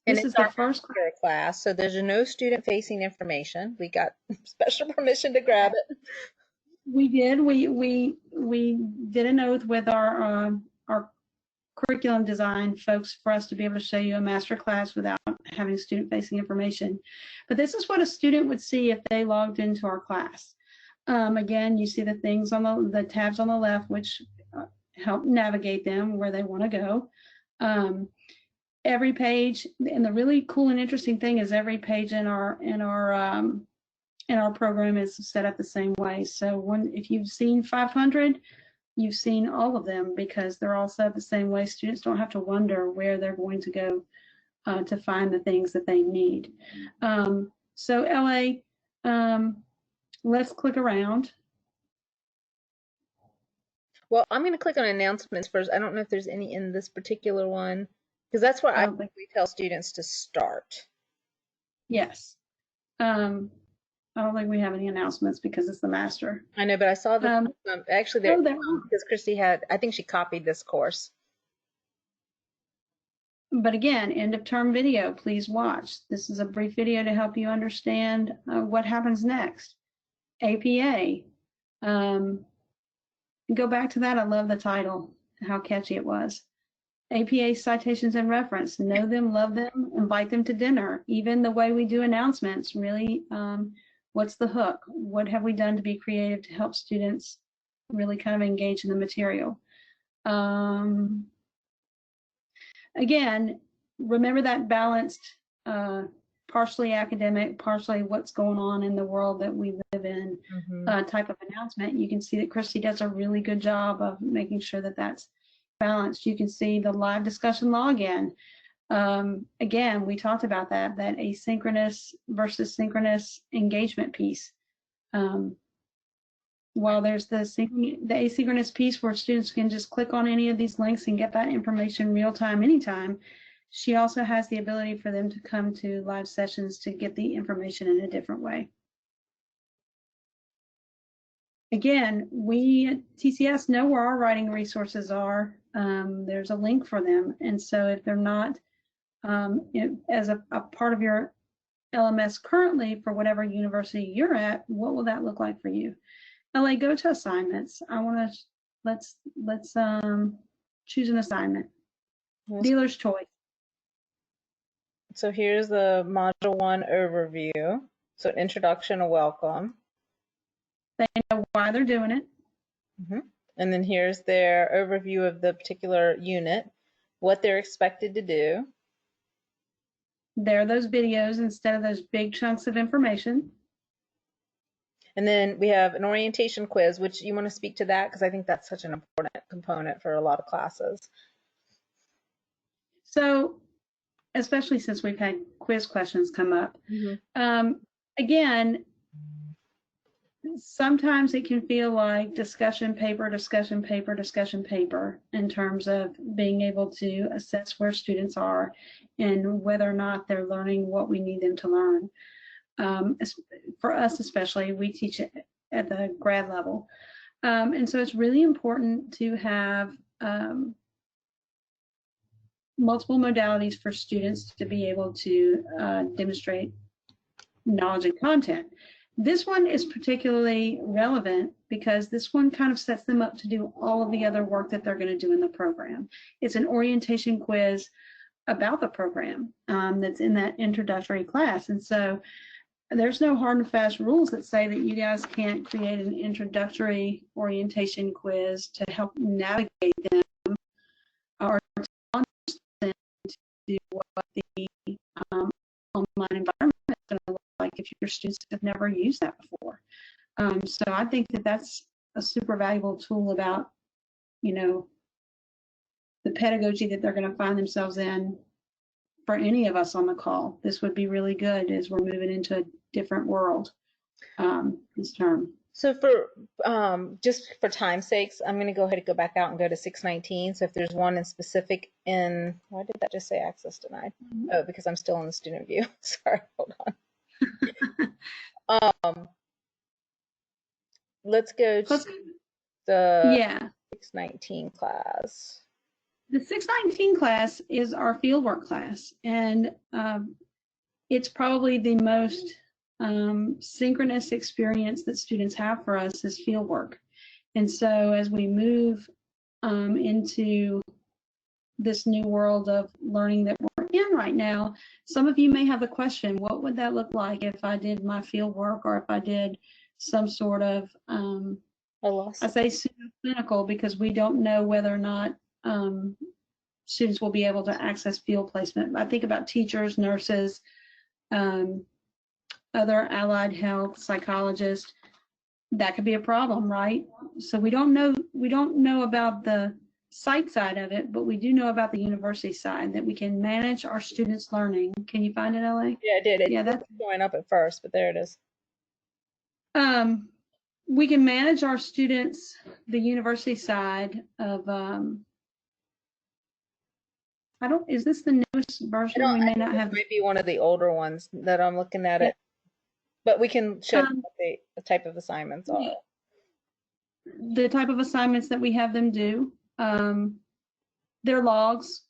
And This it's is the our first master class, so there's no student-facing information. We got special permission to grab it. we did. We did an oath with our curriculum design folks for us to be able to show you a master class without having student-facing information. But this is what a student would see if they logged into our class. Again, you see the things on the tabs on the left, which help navigate them where they want to go. Every page, and the really cool and interesting thing is every page in our program is set up the same way. So if you've seen 500, you've seen all of them because they're all set up the same way. Students don't have to wonder where they're going to go to find the things that they need. So LA, let's click around. Well, I'm going to click on announcements first. I don't know if there's any in this particular one, because that's where I think we tell students to start. Yes. I don't think we have any announcements because it's the master. I know, but I saw the actually there because Christy I think she copied this course. But again, end of term video, please watch. This is a brief video to help you understand what happens next. APA. Go back to that. I love the title, how catchy it was. APA citations and reference. Know them, love them, invite them to dinner. Even the way we do announcements, really, what's the hook? What have we done to be creative to help students really kind of engage in the material? Again, remember that balanced, partially academic, partially what's going on in the world that we live in type of announcement. You can see that Christy does a really good job of making sure that that's balanced. You can see the live discussion login. Again, we talked about that asynchronous versus synchronous engagement piece. While there's the asynchronous piece where students can just click on any of these links and get that information real time, anytime, she also has the ability for them to come to live sessions to get the information in a different way. Again, we at TCS know where our writing resources are. There's a link for them. And so if they're not as a part of your LMS currently for whatever university you're at, what will that look like for you? LA, go to assignments. I want to, let's choose an assignment. Dealer's choice. So here's the module 1 overview. So introduction and welcome. They know why they're doing it. And then here's their overview of the particular unit, what they're expected to do. There are those videos instead of those big chunks of information. And then we have an orientation quiz, which you want to speak to that because I think that's such an important component for a lot of classes. So, especially since we've had quiz questions come up. Again, sometimes it can feel like discussion paper in terms of being able to assess where students are and whether or not they're learning what we need them to learn. For us especially, we teach it at the grad level. And so it's really important to have multiple modalities for students to be able to demonstrate knowledge and content. This one is particularly relevant because this one kind of sets them up to do all of the other work that they're going to do in the program. It's an orientation quiz about the program that's in that introductory class. And so there's no hard and fast rules that say that you guys can't create an introductory orientation quiz to help navigate them or to understand what the online environment is going to look like if your students have never used that before. So I think that that's a super valuable tool about, you know, the pedagogy that they're going to find themselves in. For any of us on the call, this would be really good as we're moving into a different world this term. So for just for time's sakes, I'm going to go ahead and go back out and go to 619. So if there's one in specific in, why did that just say access denied? Oh, because I'm still in the student view. Sorry, hold on. Let's go to the 619 class. The 619 class is our fieldwork class, and it's probably the most synchronous experience that students have for us is fieldwork. And so as we move into this new world of learning that we're in right now, some of you may have a question, what would that look like if I did my fieldwork, or if I did some sort of, I say pseudo-clinical because we don't know whether or not students will be able to access field placement. I think about teachers, nurses, other allied health, psychologists. That could be a problem, right? So we don't know about the site side of it, but we do know about the university side, that we can manage our students' learning. Can you find it, LA? Yeah, I did. Yeah, that's going up at first, but there it is. We can manage our students, the university side of, is this the newest version? We may not have. Might be one of the older ones that I'm looking at it, but we can show the type of assignments are. The type of assignments that we have them do. Their logs.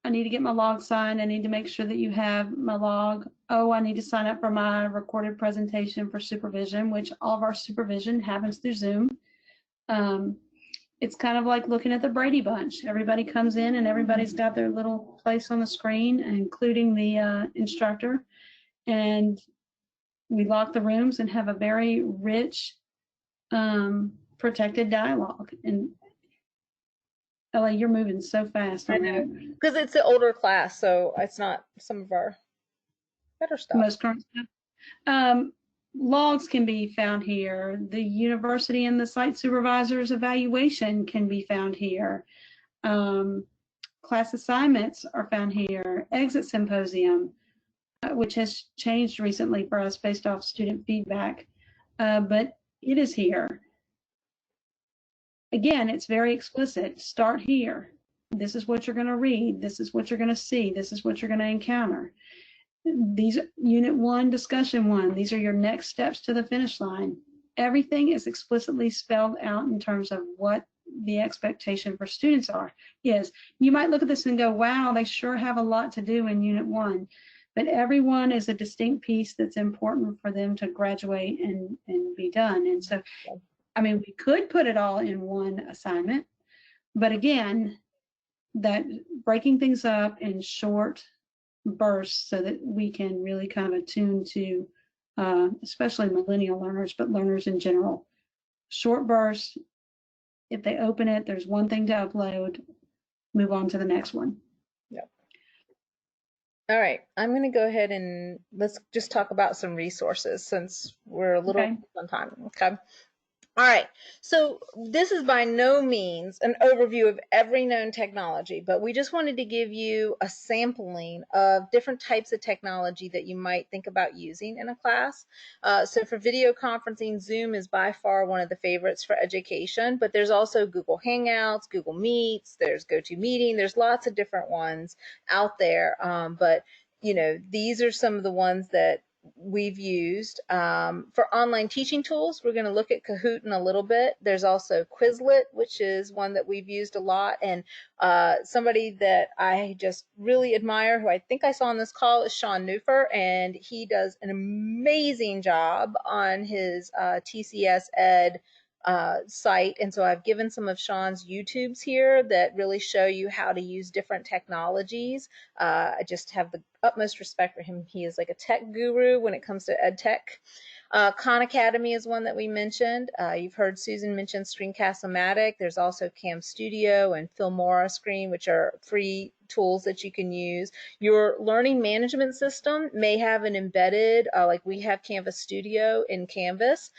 I need to get my log signed. I need to make sure that you have my log. Oh, I need to sign up for my recorded presentation for supervision, which all of our supervision happens through Zoom. It's kind of like looking at the Brady Bunch. Everybody comes in and everybody's got their little place on the screen, including the instructor. And we lock the rooms and have a very rich, protected dialogue. And LA, you're moving so fast. I know, because it's the older class, so it's not some of our better stuff. Most current stuff. Logs can be found here. The university and the site supervisor's evaluation can be found here. Class assignments are found here. Exit symposium, which has changed recently for us based off student feedback, but it is here. Again, it's very explicit. Start here. This is what you're going to read. This is what you're going to see. This is what you're going to encounter. These unit 1, discussion 1. These are your next steps to the finish line. Everything is explicitly spelled out in terms of what the expectation for students are. Yes, you might look at this and go, wow, they sure have a lot to do in unit 1. But everyone is a distinct piece that's important for them to graduate and be done. And so, I mean, we could put it all in one assignment, but again, that breaking things up in short bursts so that we can really kind of attune to, especially millennial learners, but learners in general. Short bursts, if they open it, there's one thing to upload, move on to the next one. Yep. All right, I'm going to go ahead and let's just talk about some resources since we're a little on time. Okay. All right, so this is by no means an overview of every known technology, but we just wanted to give you a sampling of different types of technology that you might think about using in a class. So for video conferencing, Zoom is by far one of the favorites for education, but there's also Google Hangouts, Google Meets, there's GoToMeeting, there's lots of different ones out there, but you know, these are some of the ones that we've used. For online teaching tools, we're going to look at Kahoot in a little bit. There's also Quizlet, which is one that we've used a lot. And somebody that I just really admire, who I think I saw on this call, is Sean Newfer, and he does an amazing job on his TCS Ed site. And so I've given some of Sean's YouTubes here that really show you how to use different technologies. I just have the utmost respect for him. He is like a tech guru when it comes to ed tech. Khan Academy is one that we mentioned. You've heard Susan mention Screencast-O-Matic. There's also Cam Studio and Filmora Screen, which are free tools that you can use. Your learning management system may have an embedded, like we have Canvas Studio in Canvas.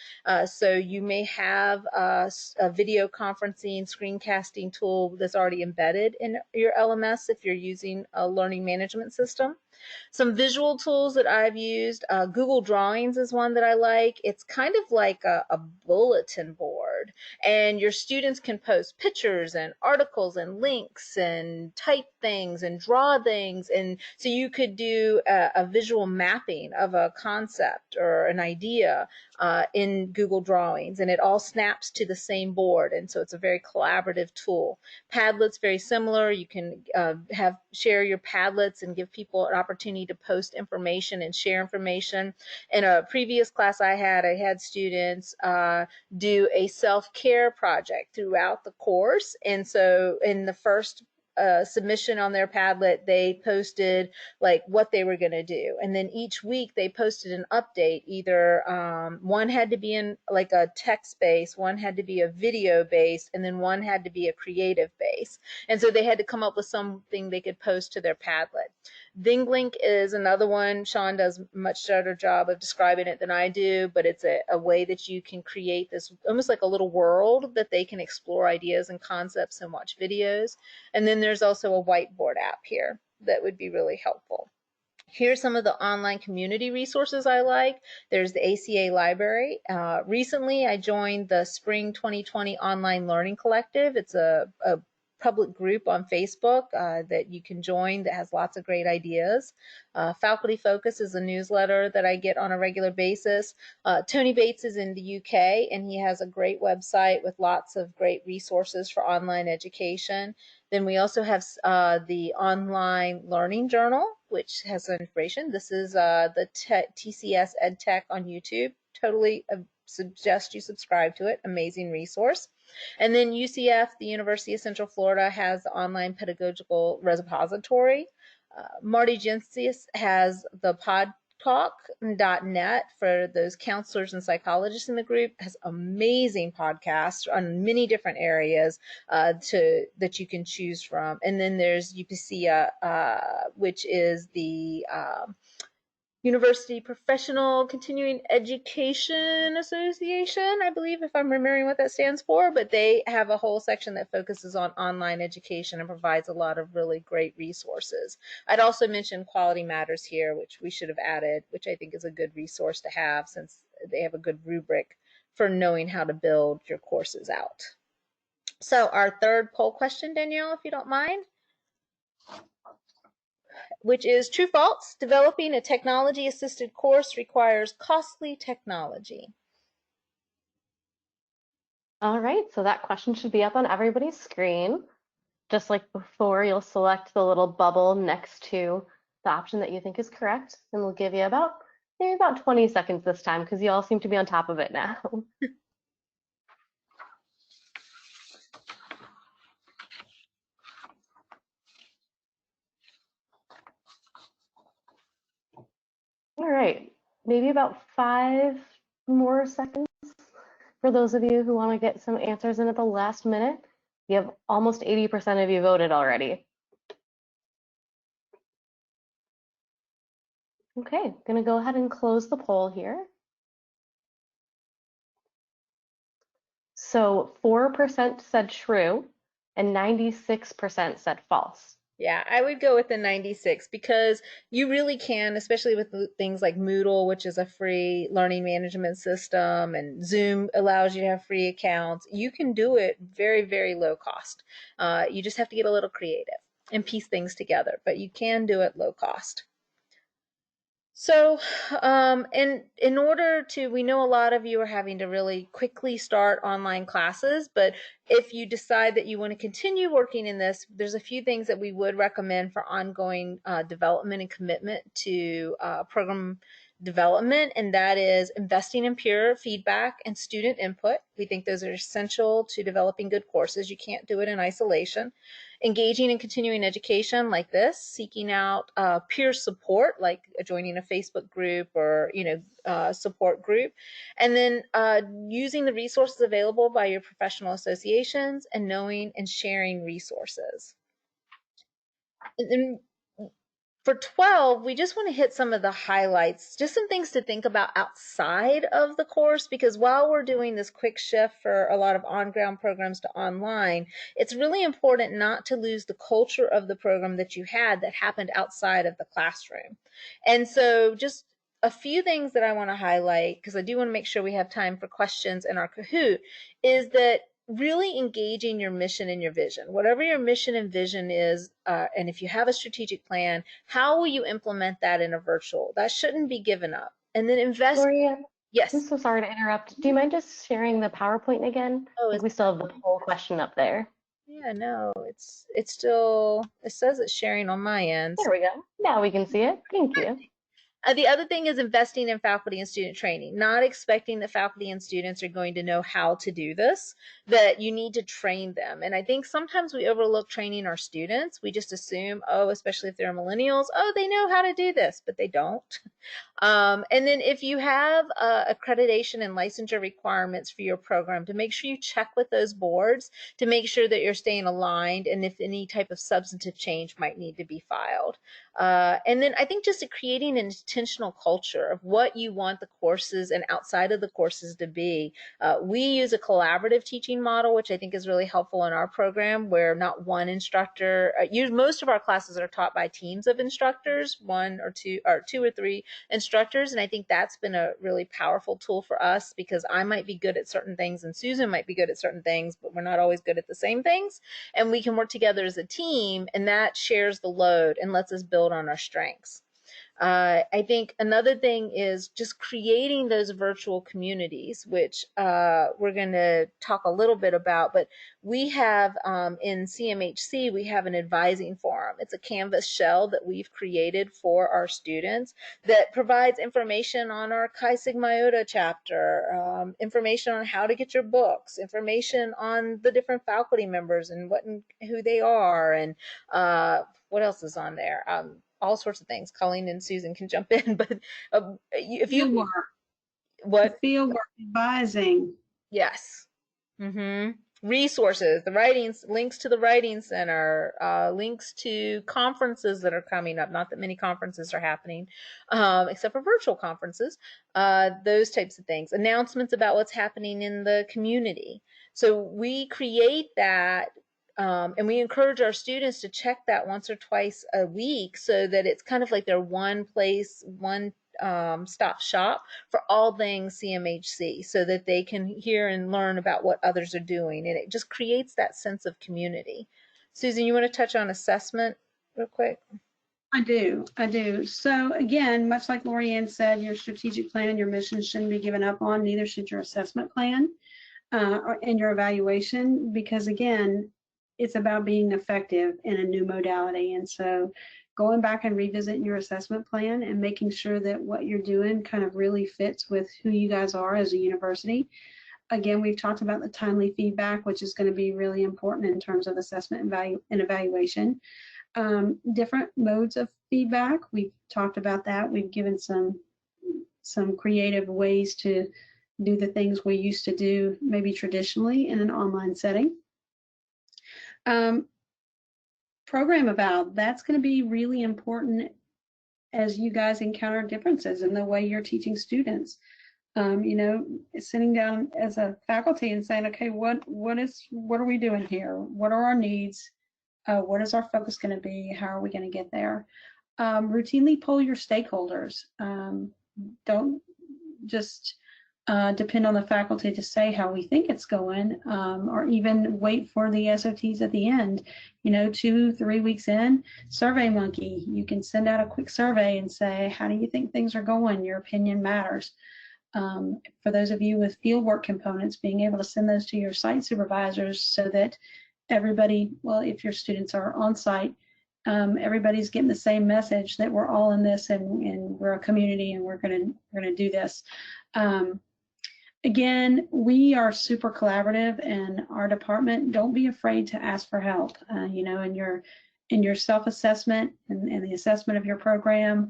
So you may have a video conferencing, screencasting tool that's already embedded in your LMS if you're using a learning management system. Some visual tools that I've used, Google Drawings is one that I like. It's kind of like a bulletin board, and your students can post pictures and articles and links and type things and draw things. And so you could do a visual mapping of a concept or an idea in Google Drawings, and it all snaps to the same board. And so it's a very collaborative tool. Padlet's very similar. You can share your Padlets and give people an opportunity to post information and share information. In a previous class I had students do a self-care project throughout the course. And so in the first submission on their Padlet, they posted like what they were going to do. And then each week they posted an update. Either one had to be in like a text base, one had to be a video base, and then one had to be a creative base. And so they had to come up with something they could post to their Padlet. ThingLink is another one. Sean does a much better job of describing it than I do, but it's a way that you can create this almost like a little world that they can explore ideas and concepts and watch videos. And then there's also a whiteboard app here that would be really helpful. Here's some of the online community resources I like. There's the ACA library. Recently, I joined the Spring 2020 Online Learning Collective. It's a public group on Facebook that you can join that has lots of great ideas. Faculty Focus is a newsletter that I get on a regular basis. Tony Bates is in the UK, and he has a great website with lots of great resources for online education. Then we also have the Online Learning Journal, which has some information. This is the TCS EdTech on YouTube. Totally suggest you subscribe to it. Amazing resource. And then UCF, the University of Central Florida, has the Online Pedagogical Repository. Marty Gensius has the podtalk.net for those counselors and psychologists in the group. Has amazing podcasts on many different areas that you can choose from. And then there's UPCA, which is the University Professional Continuing Education Association, I believe, if I'm remembering what that stands for, but they have a whole section that focuses on online education and provides a lot of really great resources. I'd also mention Quality Matters here, which we should have added, which I think is a good resource to have since they have a good rubric for knowing how to build your courses out. So our third poll question, Danielle, if you don't mind, which is true false, developing a technology-assisted course requires costly technology. All right, so that question should be up on everybody's screen. Just like before, you'll select the little bubble next to the option that you think is correct, and we'll give you maybe about 20 seconds this time because you all seem to be on top of it now. All right, maybe about 5 more seconds for those of you who want to get some answers in at the last minute. You have almost 80% of you voted already. Okay, gonna go ahead and close the poll here. So 4% said true and 96% said false. Yeah, I would go with the 96 because you really can, especially with things like Moodle, which is a free learning management system, and Zoom allows you to have free accounts. You can do it very, very low cost. You just have to get a little creative and piece things together, but you can do it low cost. So in order to, we know a lot of you are having to really quickly start online classes, but if you decide that you want to continue working in this, there's a few things that we would recommend for ongoing development and commitment to program development, and that is investing in peer feedback and student input. We think those are essential to developing good courses. You can't do it in isolation. Engaging in continuing education like this, seeking out peer support, like joining a Facebook group or support group, and then using the resources available by your professional associations and knowing and sharing resources. And then For 12, we just want to hit some of the highlights, just some things to think about outside of the course, because while we're doing this quick shift for a lot of on-ground programs to online, it's really important not to lose the culture of the program that you had that happened outside of the classroom. And so just a few things that I want to highlight, because I do want to make sure we have time for questions in our Kahoot, is that really engaging your mission and your vision. Whatever your mission and vision is, and if you have a strategic plan, how will you implement that in a virtual? That shouldn't be given up. And then invest. Lorianne, Yes. I'm so sorry to interrupt. Do you mind just sharing the PowerPoint again? Oh, I think we still have the poll question up there. Yeah, no, it's still, it says it's sharing on my end. There we go. Now we can see it. Thank you. The other thing is investing in faculty and student training, not expecting that faculty and students are going to know how to do this, that you need to train them. And I think sometimes we overlook training our students. We just assume, oh, especially if they're millennials, oh, they know how to do this, but they don't. And then if you have accreditation and licensure requirements for your program, to make sure you check with those boards to make sure that you're staying aligned and if any type of substantive change might need to be filed. And then I think just creating an intentional culture of what you want the courses and outside of the courses to be. We use a collaborative teaching model, which I think is really helpful in our program, where not one instructor, most of our classes are taught by teams of instructors, one or two or three instructors. And I think that's been a really powerful tool for us, because I might be good at certain things and Susan might be good at certain things, but we're not always good at the same things. And we can work together as a team, and that shares the load and lets us build on our strengths. I think another thing is just creating those virtual communities, which we're going to talk a little bit about, but we have in CMHC, we have an advising forum. It's a Canvas shell that we've created for our students that provides information on our Chi Sigma Iota chapter, information on how to get your books, information on the different faculty members and what and who they are, and what else is on there? All sorts of things. Colleen and Susan can jump in, but if you Fieldwork. what Fieldwork advising. Yes. Resources, the writings, links to the Writing Center, links to conferences that are coming up. Not that many conferences are happening, except for virtual conferences. Those types of things. Announcements about what's happening in the community. So we create that. And we encourage our students to check that once or twice a week, so that it's kind of like their one place, one stop shop for all things CMHC, so that they can hear and learn about what others are doing. And it just creates that sense of community. Susan, you want to touch on assessment real quick? I do. So again, much like Lorianne said, your strategic plan and your mission shouldn't be given up on, neither should your assessment plan and your evaluation, because again, it's about being effective in a new modality. And so going back and revisiting your assessment plan and making sure that what you're doing kind of really fits with who you guys are as a university. Again, we've talked about the timely feedback, which is going to be really important in terms of assessment and evaluation. Different modes of feedback, we've talked about that. We've given some creative ways to do the things we used to do maybe traditionally in an online setting. Program eval, that's going to be really important as you guys encounter differences in the way you're teaching students. Sitting down as a faculty and saying, okay, what are we doing here? What are our needs? What is our focus going to be? How are we going to get there? Routinely poll your stakeholders. Don't just depend on the faculty to say how we think it's going, or even wait for the SOTs at the end. 2-3 weeks in, Survey Monkey, you can send out a quick survey and say, how do you think things are going? Your opinion matters. For those of you with fieldwork components, being able to send those to your site supervisors so that everybody, well, if your students are on site, everybody's getting the same message that we're all in this, and we're a community, and we're gonna do this. Again, we are super collaborative in our department. Don't be afraid to ask for help. In your self-assessment and the assessment of your program,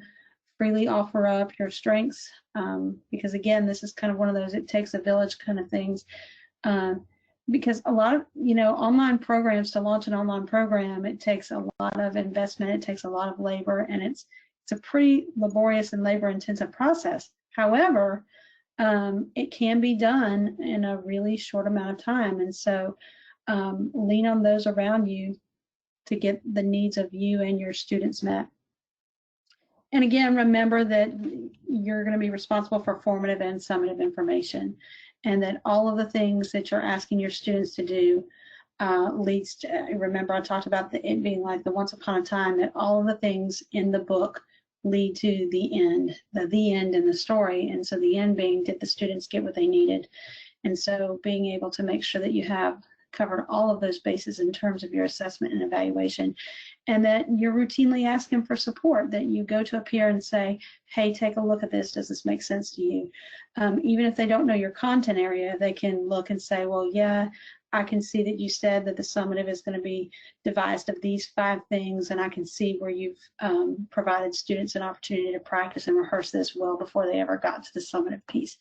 freely offer up your strengths, because again, this is kind of one of those it takes a village kind of things. because a lot of, online programs, to launch an online program, it takes a lot of investment, it takes a lot of labor, and it's a pretty laborious and labor intensive process. However, it can be done in a really short amount of time. And so lean on those around you to get the needs of you and your students met. And again, remember that you're going to be responsible for formative and summative information, and that all of the things that you're asking your students to do leads to, remember I talked about it being like the once upon a time, that all of the things in the book lead to the end, the end in the story. And so the end being, did the students get what they needed? And so being able to make sure that you have covered all of those bases in terms of your assessment and evaluation, and that you're routinely asking for support, that you go to a peer and say, hey, take a look at this. Does this make sense to you? Even if they don't know your content area, they can look and say, well, yeah, I can see that you said that the summative is going to be devised of these 5 things, and I can see where you've provided students an opportunity to practice and rehearse this well before they ever got to the summative piece.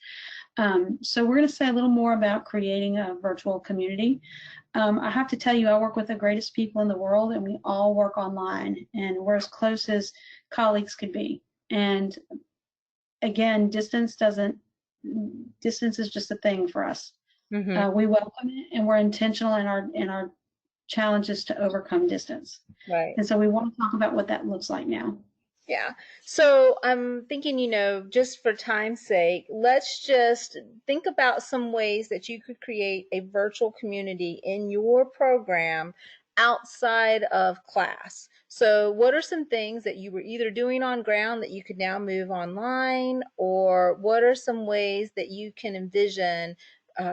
So we're going to say a little more about creating a virtual community. I have to tell you, I work with the greatest people in the world, and we all work online, and we're as close as colleagues could be. And again, distance is just a thing for us. Mm-hmm. We welcome it, and we're intentional in our challenges to overcome distance. Right. And so we want to talk about what that looks like now. Yeah. So I'm thinking, just for time's sake, let's just think about some ways that you could create a virtual community in your program outside of class. So what are some things that you were either doing on ground that you could now move online, or what are some ways that you can envision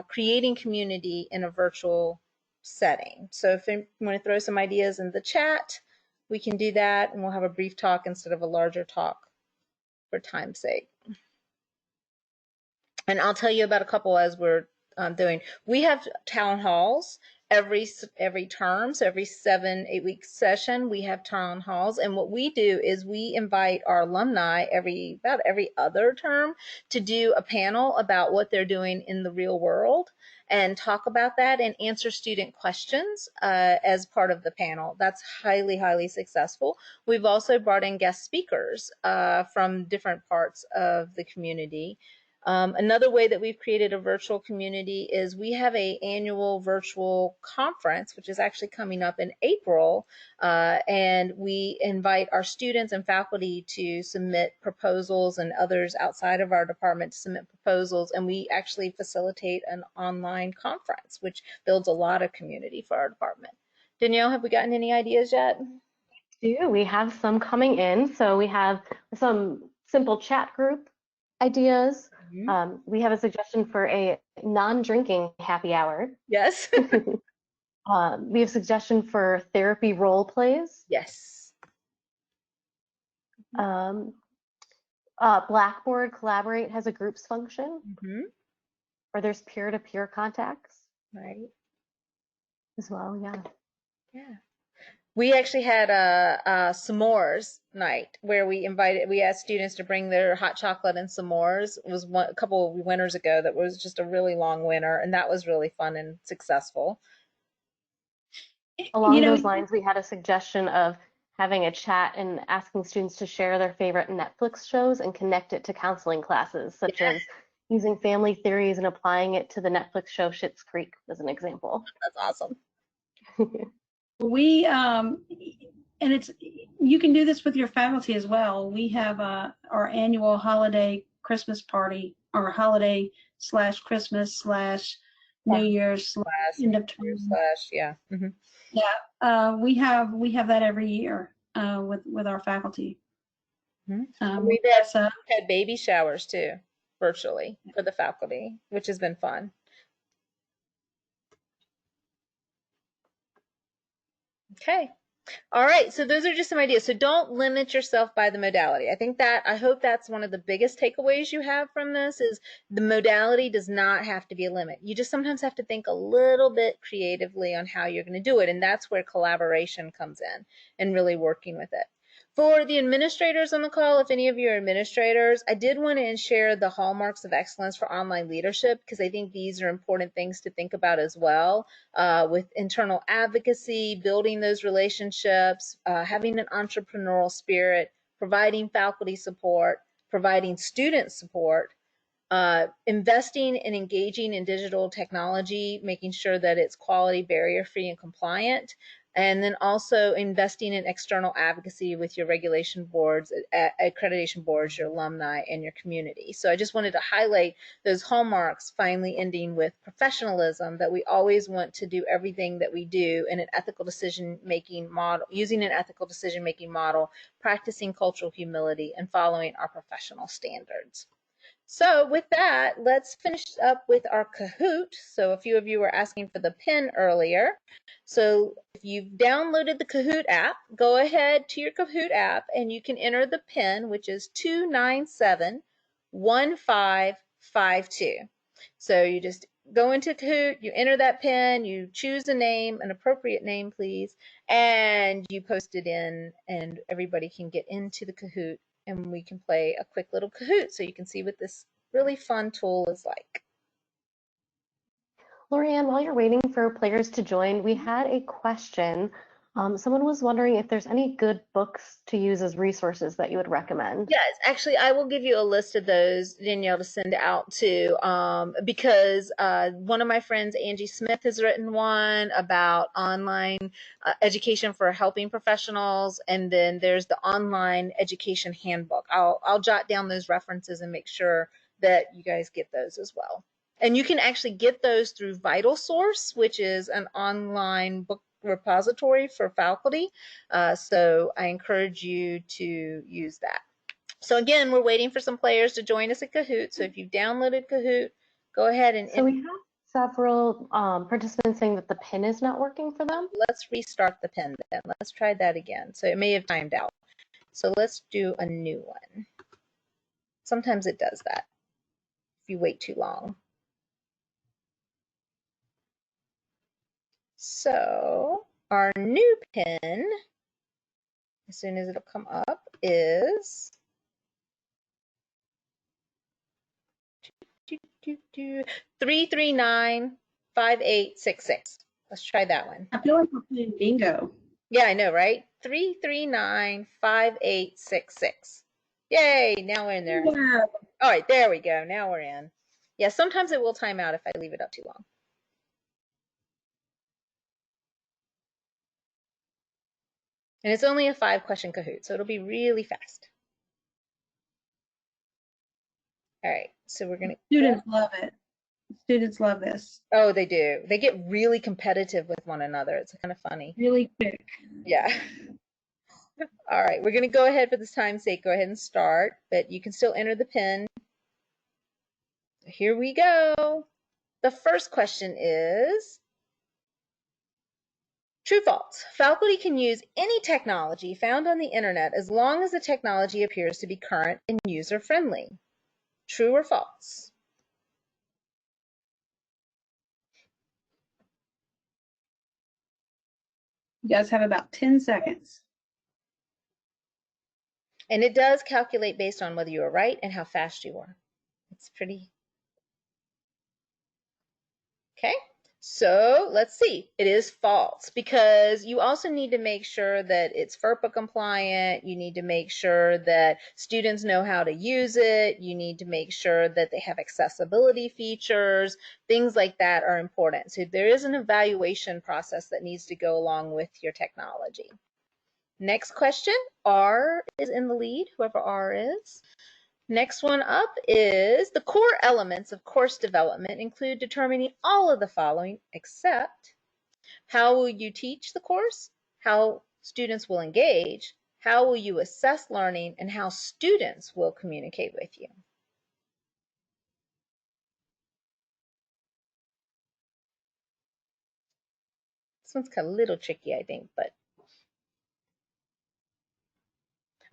creating community in a virtual setting? So if you want to throw some ideas in the chat, we can do that, and we'll have a brief talk instead of a larger talk for time's sake. And I'll tell you about a couple as we're doing. We have town halls every term, so every 7-8 week session we have town halls, and what we do is we invite our alumni about every other term to do a panel about what they're doing in the real world and talk about that and answer student questions as part of the panel. That's highly, highly successful. We've also brought in guest speakers from different parts of the community. Another way that we've created a virtual community is we have an annual virtual conference, which is actually coming up in April, and we invite our students and faculty to submit proposals, and others outside of our department to submit proposals, and we actually facilitate an online conference, which builds a lot of community for our department. Danielle, have we gotten any ideas yet? We have some coming in. So we have some simple chat group ideas. Mm-hmm. We have a suggestion for a non-drinking happy hour. Yes. We have a suggestion for therapy role plays. Yes. Blackboard Collaborate has a groups function, Mm-hmm. or there's peer-to-peer contacts. Right. As well, yeah. Yeah. We actually had a s'mores night where we asked students to bring their hot chocolate and s'mores. It was a couple of winters ago. That was just a really long winter, and that was really fun and successful. Along those lines, we had a suggestion of having a chat and asking students to share their favorite Netflix shows and connect it to counseling classes, such as using family theories and applying it to the Netflix show Schitt's Creek as an example. That's awesome. We and you can do this with your faculty as well. We have our annual holiday Christmas party, or holiday / Christmas / New Year's / end of term / yeah. Mm-hmm. Yeah, we have that every year with our faculty. Mm-hmm. We've had baby showers too, virtually, for the faculty, which has been fun. Okay. All right. So those are just some ideas. So don't limit yourself by the modality. I hope that's one of the biggest takeaways you have from this, is the modality does not have to be a limit. You just sometimes have to think a little bit creatively on how you're going to do it. And that's where collaboration comes in and really working with it. For the administrators on the call, if any of you are administrators, I did want to share the hallmarks of excellence for online leadership, because I think these are important things to think about as well, with internal advocacy, building those relationships, having an entrepreneurial spirit, providing faculty support, providing student support, investing and engaging in digital technology, making sure that it's quality, barrier-free, and compliant, and then also investing in external advocacy with your regulation boards, accreditation boards, your alumni, and your community. So I just wanted to highlight those hallmarks, finally ending with professionalism, that we always want to do everything that we do in an ethical decision-making model, using an ethical decision-making model, practicing cultural humility, and following our professional standards. So with that, let's finish up with our Kahoot. So a few of you were asking for the pin earlier. So if you've downloaded the Kahoot app, go ahead to your Kahoot app and you can enter the pin, which is 2971552. So you just go into Kahoot, you enter that pin, you choose a name, an appropriate name, please, and you post it in, and everybody can get into the Kahoot and we can play a quick little Kahoot so you can see what this really fun tool is like. Lorianne, while you're waiting for players to join, we had a question. Someone was wondering if there's any good books to use as resources that you would recommend. Yes, actually, I will give you a list of those, Danielle, to send out to, because one of my friends, Angie Smith, has written one about online education for helping professionals, and then there's the online education handbook. I'll jot down those references and make sure that you guys get those as well. And you can actually get those through VitalSource, which is an online book repository for faculty. So I encourage you to use that. So again, we're waiting for some players to join us at Kahoot. So if you've downloaded Kahoot, go ahead and. So we have several participants saying that the pin is not working for them. Let's restart the pin then. Let's try that again. So it may have timed out. So let's do a new one. Sometimes it does that if you wait too long. So our new pin, as soon as it'll come up, is 3395866. Let's try that one. I feel like we're playing bingo. Yeah, I know, right? 3395866. Yay, now we're in there. Yeah. All right, there we go. Now we're in. Yeah, sometimes it will time out if I leave it up too long. And it's only a 5-question Kahoot, so it'll be really fast. All right, so we're gonna. Students love it. Students love this. Oh, they do. They get really competitive with one another. It's kind of funny. Really quick. Yeah. All right, we're gonna go ahead for this time's sake. Go ahead and start, but you can still enter the pin. Here we go. The first question is, true, false. Faculty can use any technology found on the internet as long as the technology appears to be current and user-friendly. True or false? You guys have about 10 seconds. And it does calculate based on whether you are right and how fast you are. It's pretty. Okay. So let's see, it is false, because you also need to make sure that it's FERPA compliant. You need to make sure that students know how to use it. You need to make sure that they have accessibility features. Things like that are important. So there is an evaluation process that needs to go along with your technology. Next question, R is in the lead, whoever R is. Next one up is, the core elements of course development include determining all of the following except how will you teach the course, how students will engage, how will you assess learning, and how students will communicate with you. This one's kind of a little tricky, I think, but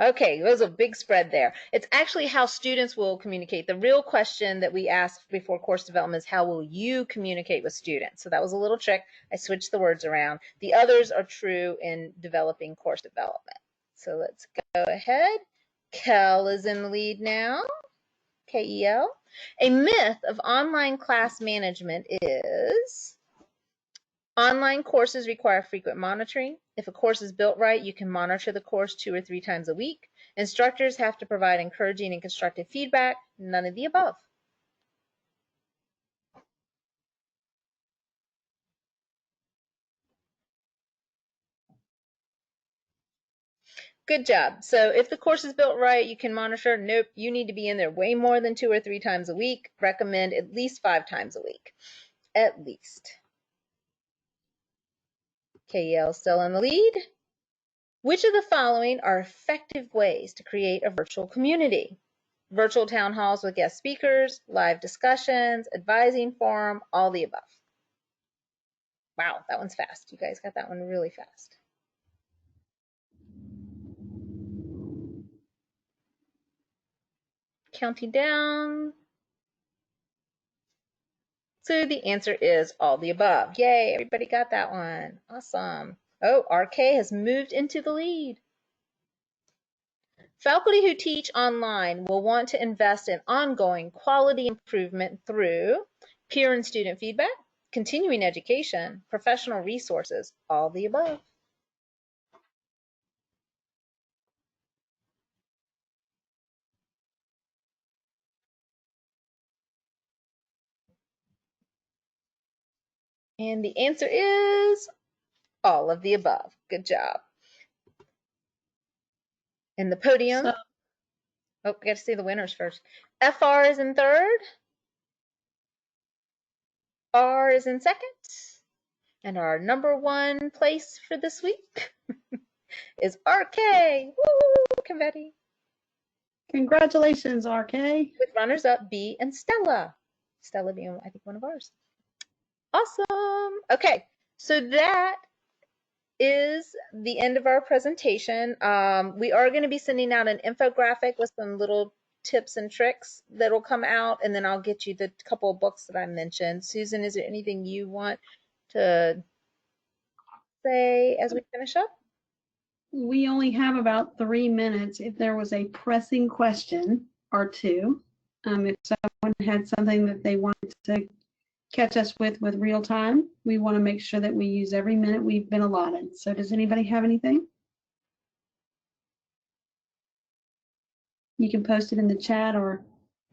okay, there's a big spread there. It's actually how students will communicate. The real question that we asked before course development is how will you communicate with students? So that was a little trick. I switched the words around. The others are true in developing course development. So let's go ahead. Kel is in the lead now. K-E-L. A myth of online class management is online courses require frequent monitoring. If a course is built right, you can monitor the course 2 or 3 times a week. Instructors have to provide encouraging and constructive feedback. None of the above. Good job. So if the course is built right, you can monitor. Nope, you need to be in there way more than 2 or 3 times a week. Recommend at least 5 times a week. At least. KL still in the lead. Which of the following are effective ways to create a virtual community? Virtual town halls with guest speakers, live discussions, advising forum, all the above. Wow, that one's fast. You guys got that one really fast. Counting down. So the answer is all the above. Yay, everybody got that one. Awesome. Oh, RK has moved into the lead. Faculty who teach online will want to invest in ongoing quality improvement through peer and student feedback, continuing education, professional resources, all the above. And the answer is all of the above. Good job. And the podium. So, Oh, we got to see the winners first. FR is in third. R is in second. And our number 1 place for this week is RK. Woo! Confetti. congratulations, RK. With runners up B and Stella. Stella being, I think, one of ours. Awesome. Okay, so that is the end of our presentation. We are going to be sending out an infographic with some little tips and tricks that will come out, and then I'll get you the couple of books that I mentioned. Susan, is there anything you want to say as we finish up? We only have about 3 minutes. If there was a pressing question or two, if someone had something that they wanted to catch us with real time, we want to make sure that we use every minute we've been allotted. So does anybody have anything? You can post it in the chat or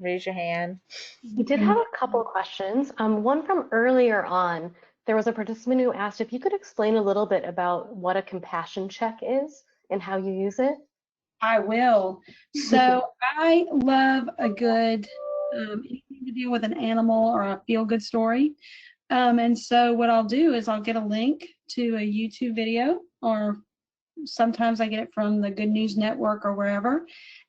Raise your hand. We did have a couple of questions. One from earlier on, there was a participant who asked if you could explain a little bit about what a compassion check is and how you use it. I will. So I love a good anything to deal with an animal or a feel-good story. And so what I'll do is I'll get a link to a YouTube video, or sometimes I get it from the Good News Network or wherever,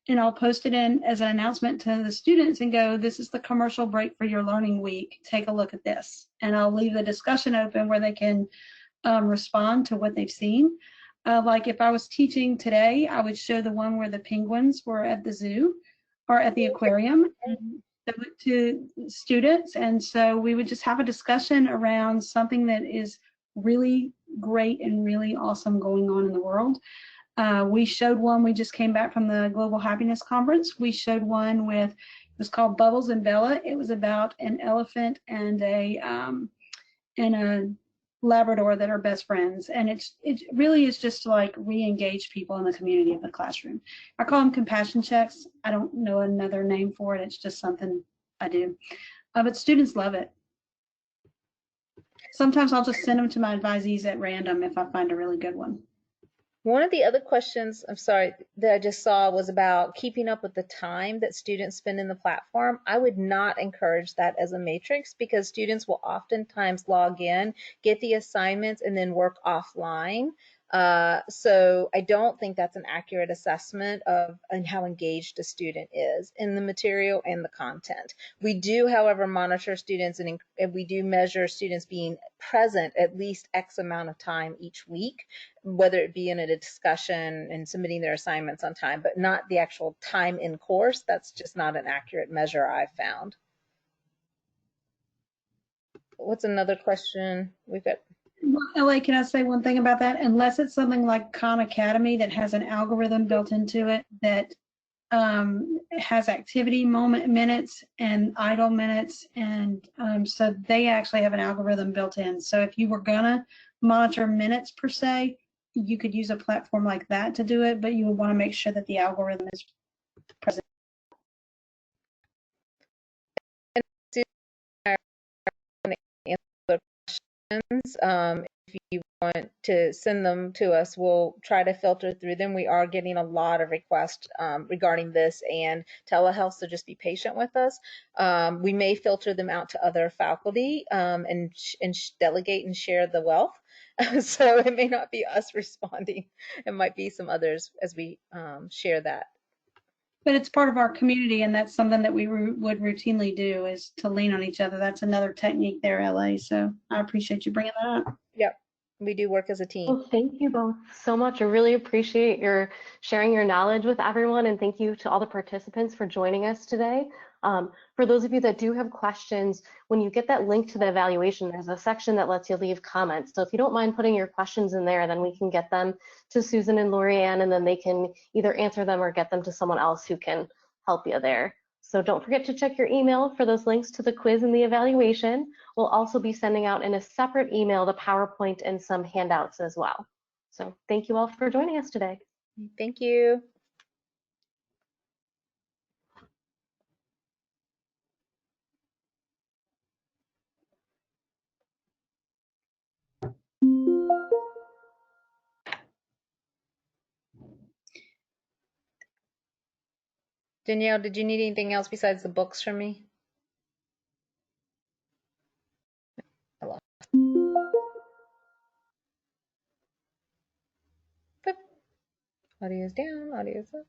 and I'll post it in as an announcement to the students and go, this is the commercial break for your learning week. Take a look at this. And I'll leave the discussion open where they can respond to what they've seen. Like if I was teaching today, I would show the one where the penguins were at the zoo or at the aquarium and show it to students. And so we would just have a discussion around something that is really great and really awesome going on in the world. We showed one, we just came back from the Global Happiness Conference. We showed one with, it was called Bubbles and Bella. It was about an elephant and a Labrador that are best friends, and it really is just to like re-engage people in the community of the classroom. I call them compassion checks. I don't know another name for it. It's just something I do, but students love it. Sometimes I'll just send them to my advisees at random if I find a really good one. One of the other questions, I'm sorry, that I just saw was about keeping up with the time that students spend in the platform. I would not encourage that as a matrix because students will oftentimes log in, get the assignments, and then work offline. So I don't think that's an accurate assessment of and how engaged a student is in the material and the content. We do, however, monitor students and we do measure students being present at least X amount of time each week, whether it be in a discussion and submitting their assignments on time, but not the actual time in course. That's just not an accurate measure I've found. What's another question we've got? LA, can I say one thing about that? Unless it's something like Khan Academy that has an algorithm built into it that has activity minutes and idle minutes. And so they actually have an algorithm built in. So if you were gonna monitor minutes per se, you could use a platform like that to do it, but you would want to make sure that the algorithm is present. If you want to send them to us, we'll try to filter through them. We are getting a lot of requests regarding this and telehealth, so just be patient with us. We may filter them out to other faculty and delegate and share the wealth. So it may not be us responding. It might be some others as we share that. But it's part of our community, and that's something that we would routinely do, is to lean on each other. That's another technique there, LA. So I appreciate you bringing that up. Yep, we do work as a team. Well, thank you both so much. I really appreciate your sharing your knowledge with everyone, and thank you to all the participants for joining us today. For those of you that do have questions, when you get that link to the evaluation, there's a section that lets you leave comments. So if you don't mind putting your questions in there, then we can get them to Susan and Lorianne, and then they can either answer them or get them to someone else who can help you there. So don't forget to check your email for those links to the quiz and the evaluation. We'll also be sending out in a separate email the PowerPoint and some handouts as well. So thank you all for joining us today. Thank you. Danielle, did you need anything else besides the books from me? Hello. Audio's down, audio's up.